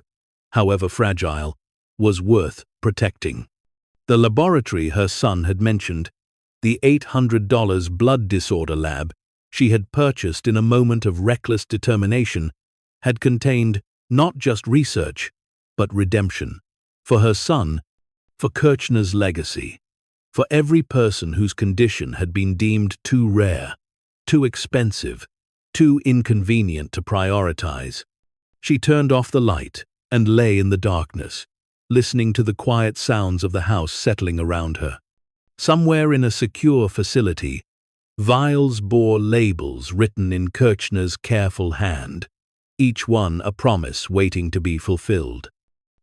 however fragile, was worth protecting. The laboratory her son had mentioned, the $800 blood disorder lab she had purchased in a moment of reckless determination, had contained not just research, but redemption. For her son, for Kirchner's legacy, for every person whose condition had been deemed too rare, too expensive, too inconvenient to prioritize. She turned off the light and lay in the darkness, listening to the quiet sounds of the house settling around her. Somewhere in a secure facility, vials bore labels written in Kirchner's careful hand, each one a promise waiting to be fulfilled.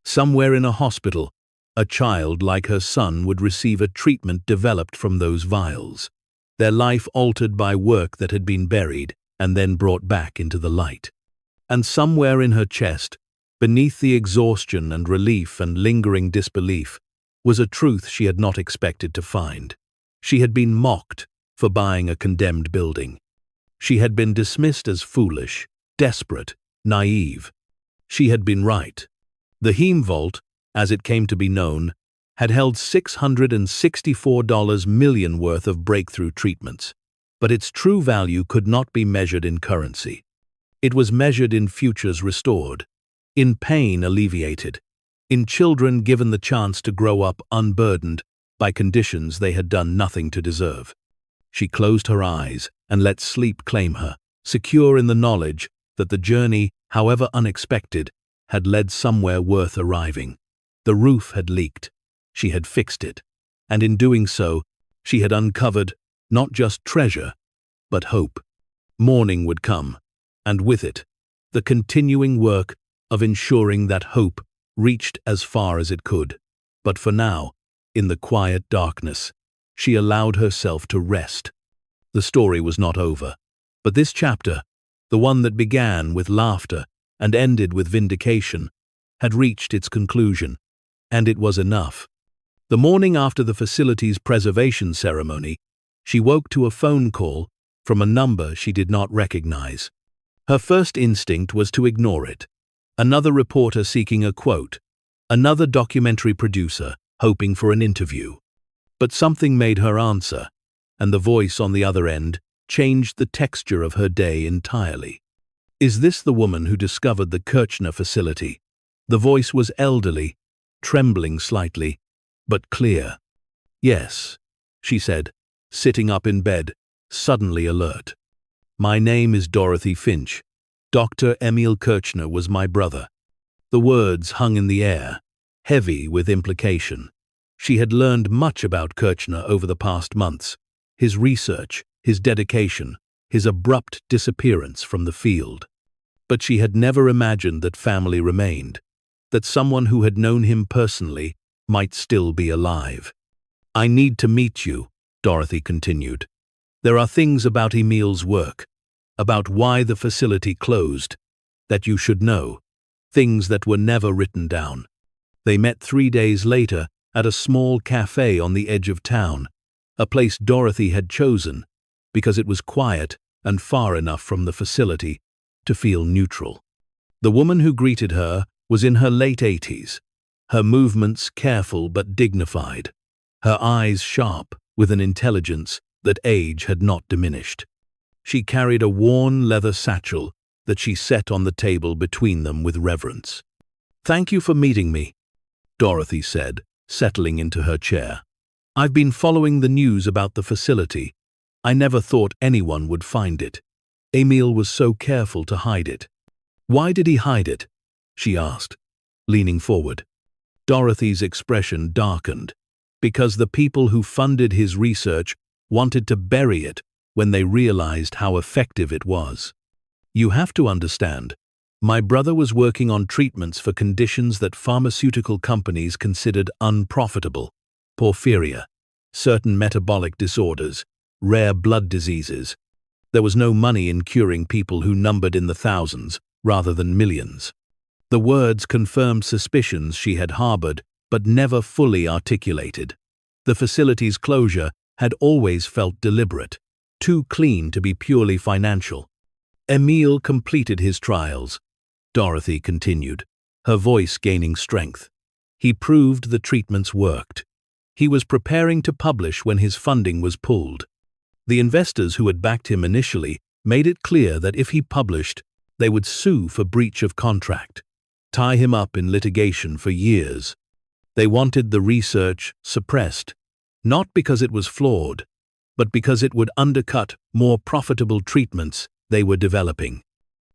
Somewhere in a hospital, a child like her son would receive a treatment developed from those vials, their life altered by work that had been buried and then brought back into the light. And somewhere in her chest, beneath the exhaustion and relief and lingering disbelief, was a truth she had not expected to find. She had been mocked for buying a condemned building. She had been dismissed as foolish, desperate, naive. She had been right. The Heme vault, as it came to be known, had held $664 million worth of breakthrough treatments, but its true value could not be measured in currency. It was measured in futures restored, in pain alleviated, in children given the chance to grow up unburdened by conditions they had done nothing to deserve. She closed her eyes and let sleep claim her, secure in the knowledge that the journey, however unexpected, had led somewhere worth arriving. The roof had leaked. She had fixed it, and in doing so, she had uncovered not just treasure, but hope. Morning would come, and with it, the continuing work of ensuring that hope reached as far as it could. But for now, in the quiet darkness, she allowed herself to rest. The story was not over, but this chapter, the one that began with laughter and ended with vindication, had reached its conclusion, and it was enough. The morning after the facility's preservation ceremony, she woke to a phone call from a number she did not recognize. Her first instinct was to ignore it. Another reporter seeking a quote, another documentary producer hoping for an interview. But something made her answer, and the voice on the other end changed the texture of her day entirely. Is this the woman who discovered the Kirchner facility? The voice was elderly, trembling slightly, but clear. Yes, she said, sitting up in bed, suddenly alert. My name is Dorothy Finch. Dr. Emil Kirchner was my brother. The words hung in the air, heavy with implication. She had learned much about Kirchner over the past months, his research, his dedication, his abrupt disappearance from the field. But she had never imagined that family remained, that someone who had known him personally might still be alive. I need to meet you, Dorothy continued. There are things about Emil's work, about why the facility closed, that you should know, things that were never written down. They met 3 days later at a small cafe on the edge of town, a place Dorothy had chosen because it was quiet and far enough from the facility to feel neutral. The woman who greeted her was in her late 80s, her movements careful but dignified, her eyes sharp with an intelligence that age had not diminished. She carried a worn leather satchel that she set on the table between them with reverence. Thank you for meeting me, Dorothy said, settling into her chair. I've been following the news about the facility. I never thought anyone would find it. Emil was so careful to hide it. Why did he hide it? She asked, leaning forward. Dorothy's expression darkened, because the people who funded his research wanted to bury it when they realized how effective it was. You have to understand, my brother was working on treatments for conditions that pharmaceutical companies considered unprofitable: porphyria, certain metabolic disorders, rare blood diseases. There was no money in curing people who numbered in the thousands rather than millions. The words confirmed suspicions she had harbored but never fully articulated. The facility's closure had always felt deliberate, too clean to be purely financial. Emile completed his trials, Dorothy continued, her voice gaining strength. He proved the treatments worked. He was preparing to publish when his funding was pulled. The investors who had backed him initially made it clear that if he published, they would sue for breach of contract, tie him up in litigation for years. They wanted the research suppressed, not because it was flawed, but because it would undercut more profitable treatments they were developing.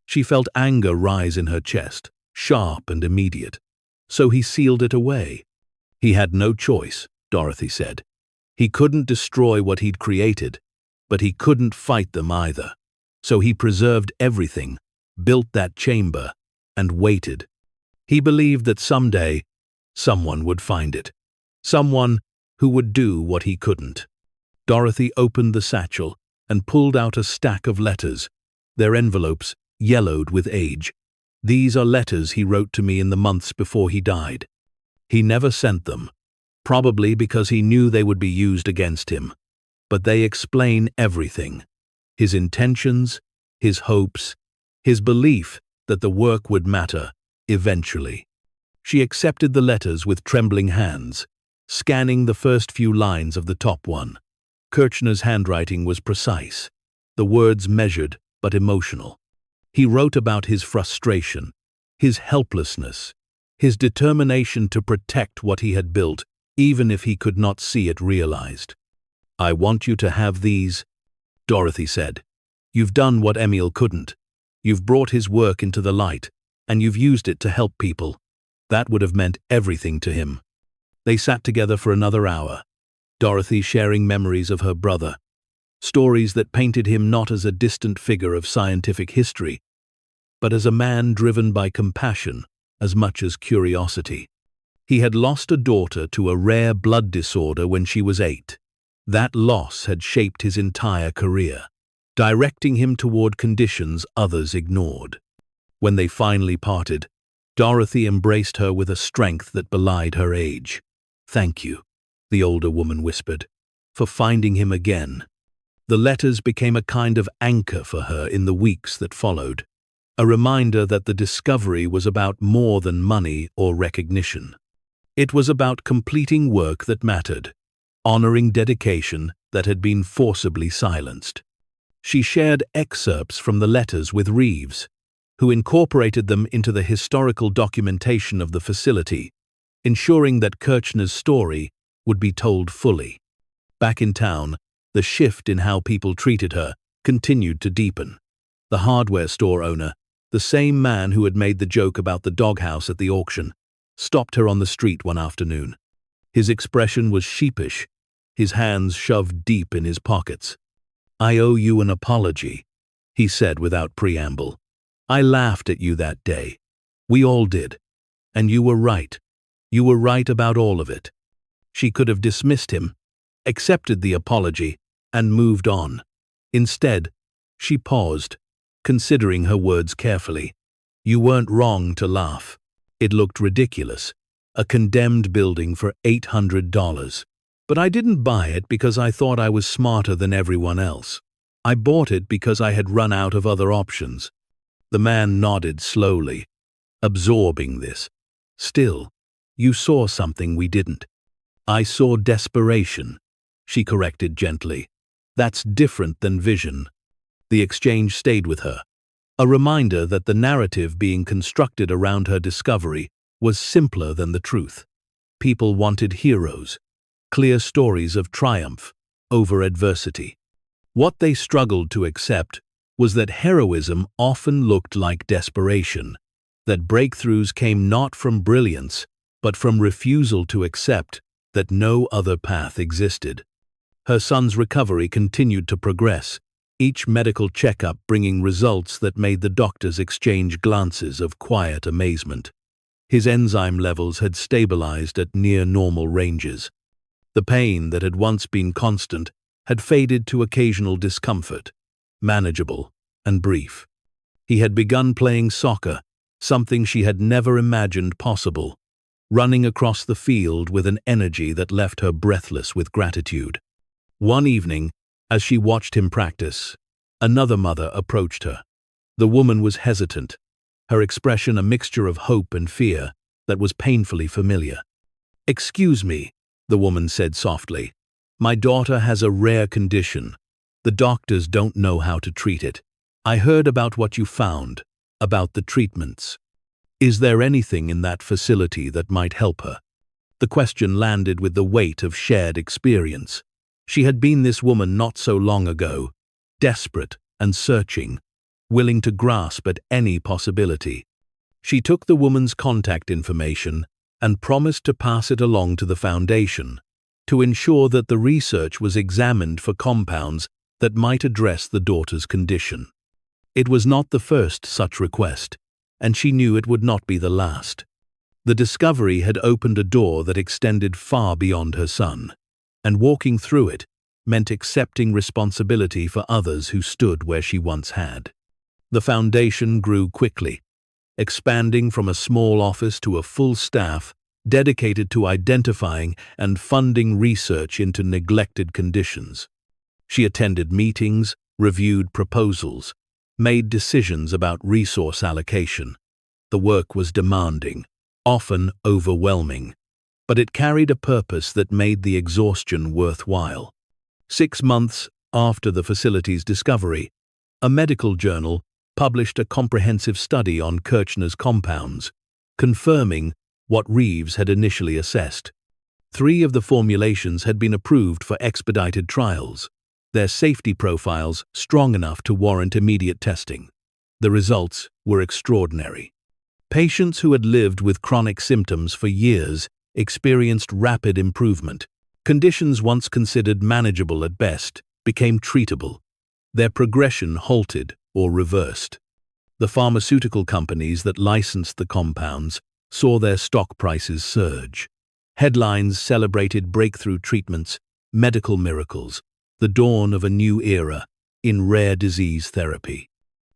She felt anger rise in her chest, sharp and immediate. So he sealed it away. He had no choice, Dorothy said. He couldn't destroy what he'd created, but he couldn't fight them either. So he preserved everything, built that chamber, and waited. He believed that someday, someone would find it. Someone who would do what he couldn't. Dorothy opened the satchel and pulled out a stack of letters, their envelopes yellowed with age. These are letters he wrote to me in the months before he died. He never sent them, probably because he knew they would be used against him. But they explain everything. His intentions, his hopes, his belief that the work would matter, eventually. She accepted the letters with trembling hands, scanning the first few lines of the top one. Kirchner's handwriting was precise, the words measured but emotional. He wrote about his frustration, his helplessness, his determination to protect what he had built, even if he could not see it realized. "I want you to have these," Dorothy said. "You've done what Emile couldn't. You've brought his work into the light, and you've used it to help people." That would have meant everything to him. They sat together for another hour, Dorothy sharing memories of her brother, stories that painted him not as a distant figure of scientific history, but as a man driven by compassion as much as curiosity. He had lost a daughter to a rare blood disorder when she was 8. That loss had shaped his entire career, directing him toward conditions others ignored. When they finally parted, Dorothy embraced her with a strength that belied her age. "Thank you," the older woman whispered, "for finding him again." The letters became a kind of anchor for her in the weeks that followed, a reminder that the discovery was about more than money or recognition. It was about completing work that mattered, honoring dedication that had been forcibly silenced. She shared excerpts from the letters with Reeves, who incorporated them into the historical documentation of the facility, ensuring that Kirchner's story would be told fully. Back in town, the shift in how people treated her continued to deepen. The hardware store owner, the same man who had made the joke about the doghouse at the auction, stopped her on the street one afternoon. His expression was sheepish, his hands shoved deep in his pockets. "I owe you an apology," he said without preamble. "I laughed at you that day. We all did. And you were right. You were right about all of it." She could have dismissed him, accepted the apology, and moved on. Instead, she paused, considering her words carefully. "You weren't wrong to laugh. It looked ridiculous. A condemned building for $800. But I didn't buy it because I thought I was smarter than everyone else. I bought it because I had run out of other options." The man nodded slowly, absorbing this. "Still, you saw something we didn't." "I saw desperation," she corrected gently. "That's different than vision." The exchange stayed with her, a reminder that the narrative being constructed around her discovery was simpler than the truth. People wanted heroes, clear stories of triumph over adversity. What they struggled to accept was that heroism often looked like desperation, that breakthroughs came not from brilliance, but from refusal to accept that no other path existed. Her son's recovery continued to progress, each medical checkup bringing results that made the doctors exchange glances of quiet amazement. His enzyme levels had stabilized at near normal ranges. The pain that had once been constant had faded to occasional discomfort, manageable and brief. He had begun playing soccer, something she had never imagined possible, running across the field with an energy that left her breathless with gratitude. One evening, as she watched him practice, another mother approached her. The woman was hesitant, her expression a mixture of hope and fear that was painfully familiar. "Excuse me," the woman said softly. "My daughter has a rare condition. The doctors don't know how to treat it. I heard about what you found, about the treatments. Is there anything in that facility that might help her?" The question landed with the weight of shared experience. She had been this woman not so long ago, desperate and searching, willing to grasp at any possibility. She took the woman's contact information and promised to pass it along to the foundation, to ensure that the research was examined for compounds that might address the daughter's condition. It was not the first such request, and she knew it would not be the last. The discovery had opened a door that extended far beyond her son, and walking through it meant accepting responsibility for others who stood where she once had. The foundation grew quickly, expanding from a small office to a full staff dedicated to identifying and funding research into neglected conditions. She attended meetings, reviewed proposals, made decisions about resource allocation. The work was demanding, often overwhelming, but it carried a purpose that made the exhaustion worthwhile. 6 months after the facility's discovery, a medical journal published a comprehensive study on Kirchner's compounds, confirming what Reeves had initially assessed. 3 of the formulations had been approved for expedited trials, their safety profiles strong enough to warrant immediate testing. The results were extraordinary. Patients who had lived with chronic symptoms for years experienced rapid improvement. Conditions once considered manageable at best became treatable. Their progression halted or reversed. The pharmaceutical companies that licensed the compounds saw their stock prices surge. Headlines celebrated breakthrough treatments, medical miracles, the dawn of a new era in rare disease therapy.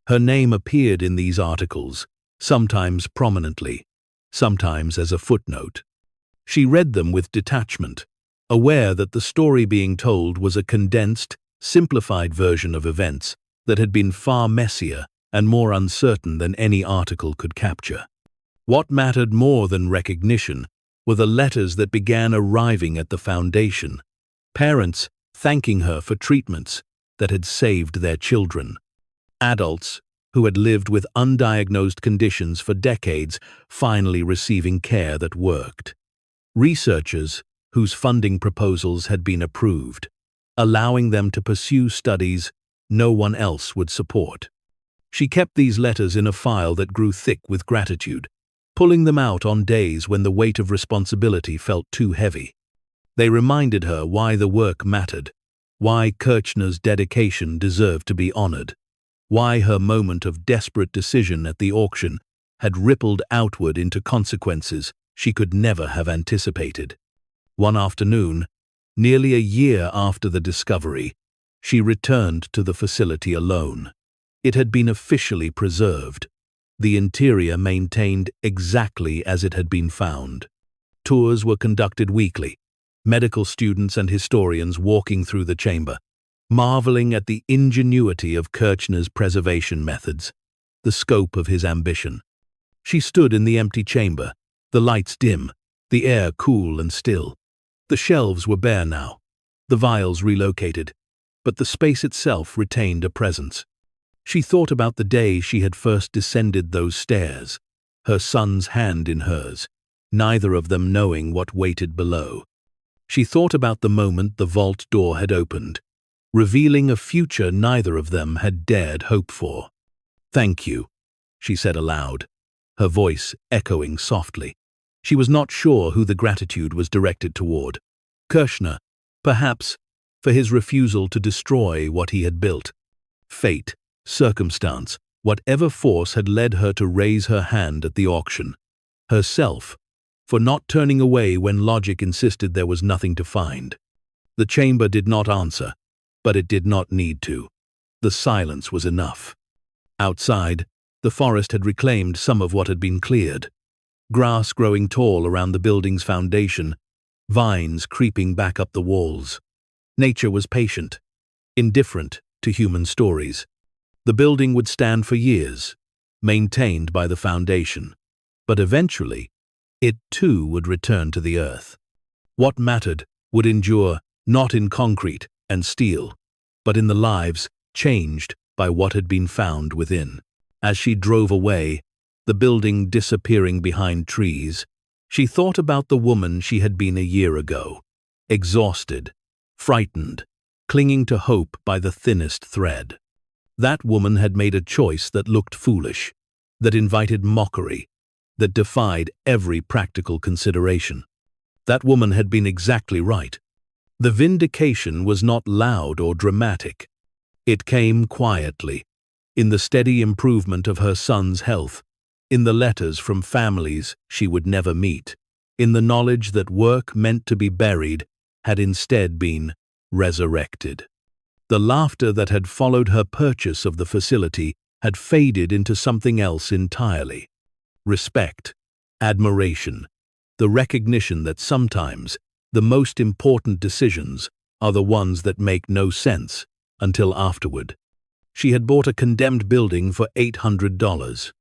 Her name appeared in these articles, sometimes prominently, sometimes as a footnote. She read them with detachment, aware that the story being told was a condensed, simplified version of events that had been far messier and more uncertain than any article could capture. What mattered more than recognition were the letters that began arriving at the foundation, parents thanking her for treatments that had saved their children, adults who had lived with undiagnosed conditions for decades finally receiving care that worked, researchers whose funding proposals had been approved, allowing them to pursue studies no one else would support. She kept these letters in a file that grew thick with gratitude, pulling them out on days when the weight of responsibility felt too heavy. They reminded her why the work mattered, why Kirchner's dedication deserved to be honored, why her moment of desperate decision at the auction had rippled outward into consequences she could never have anticipated. One afternoon, nearly a year after the discovery, she returned to the facility alone. It had been officially preserved, the interior maintained exactly as it had been found. Tours were conducted weekly, medical students and historians walking through the chamber, marveling at the ingenuity of Kirchner's preservation methods, the scope of his ambition. She stood in the empty chamber, the lights dim, the air cool and still. The shelves were bare now, the vials relocated, but the space itself retained a presence. She thought about the day she had first descended those stairs, her son's hand in hers, neither of them knowing what waited below. She thought about the moment the vault door had opened, revealing a future neither of them had dared hope for. "Thank you," she said aloud, her voice echoing softly. She was not sure who the gratitude was directed toward. Kirchner, perhaps, for his refusal to destroy what he had built. Fate, circumstance, whatever force had led her to raise her hand at the auction. Herself, for not turning away when logic insisted there was nothing to find. The chamber did not answer, but it did not need to. The silence was enough. Outside, The forest had reclaimed some of what had been cleared. Grass growing tall around the building's foundation, vines creeping back up the walls. Nature was patient, indifferent to human stories. The building would stand for years, maintained by the foundation. But eventually, it too would return to the earth. What mattered would endure not in concrete and steel, but in the lives changed by what had been found within. As she drove away, the building disappearing behind trees, she thought about the woman she had been a year ago, exhausted, frightened, clinging to hope by the thinnest thread. That woman had made a choice that looked foolish, that invited mockery, that defied every practical consideration. That woman had been exactly right. The vindication was not loud or dramatic. It came quietly, in the steady improvement of her son's health, in the letters from families she would never meet, in the knowledge that work meant to be buried had instead been resurrected. The laughter that had followed her purchase of the facility had faded into something else entirely. Respect, admiration, the recognition that sometimes the most important decisions are the ones that make no sense until afterward. She had bought a condemned building for $800.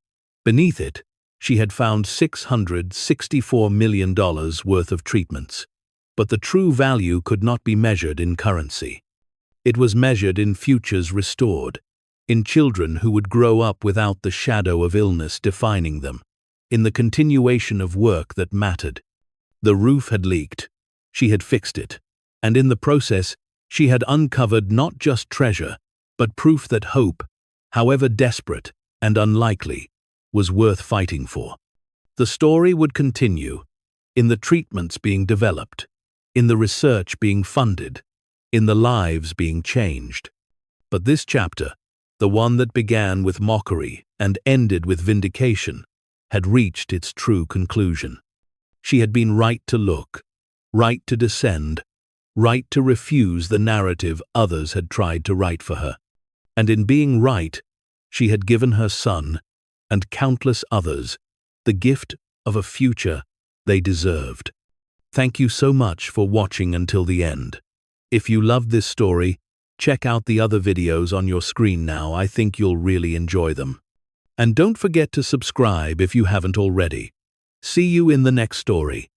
Beneath it, she had found $664 million worth of treatments. But the true value could not be measured in currency. It was measured in futures restored, in children who would grow up without the shadow of illness defining them, in the continuation of work that mattered. The roof had leaked. She had fixed it. And in the process, she had uncovered not just treasure, but proof that hope, however desperate and unlikely, was worth fighting for. The story would continue, in the treatments being developed, in the research being funded, in the lives being changed. But this chapter, the one that began with mockery and ended with vindication, had reached its true conclusion. She had been right to look, right to descend, right to refuse the narrative others had tried to write for her. And in being right, she had given her son, and countless others, the gift of a future they deserved. Thank you so much for watching until the end. If you loved this story, check out the other videos on your screen now. I think you'll really enjoy them. And don't forget to subscribe if you haven't already. See you in the next story.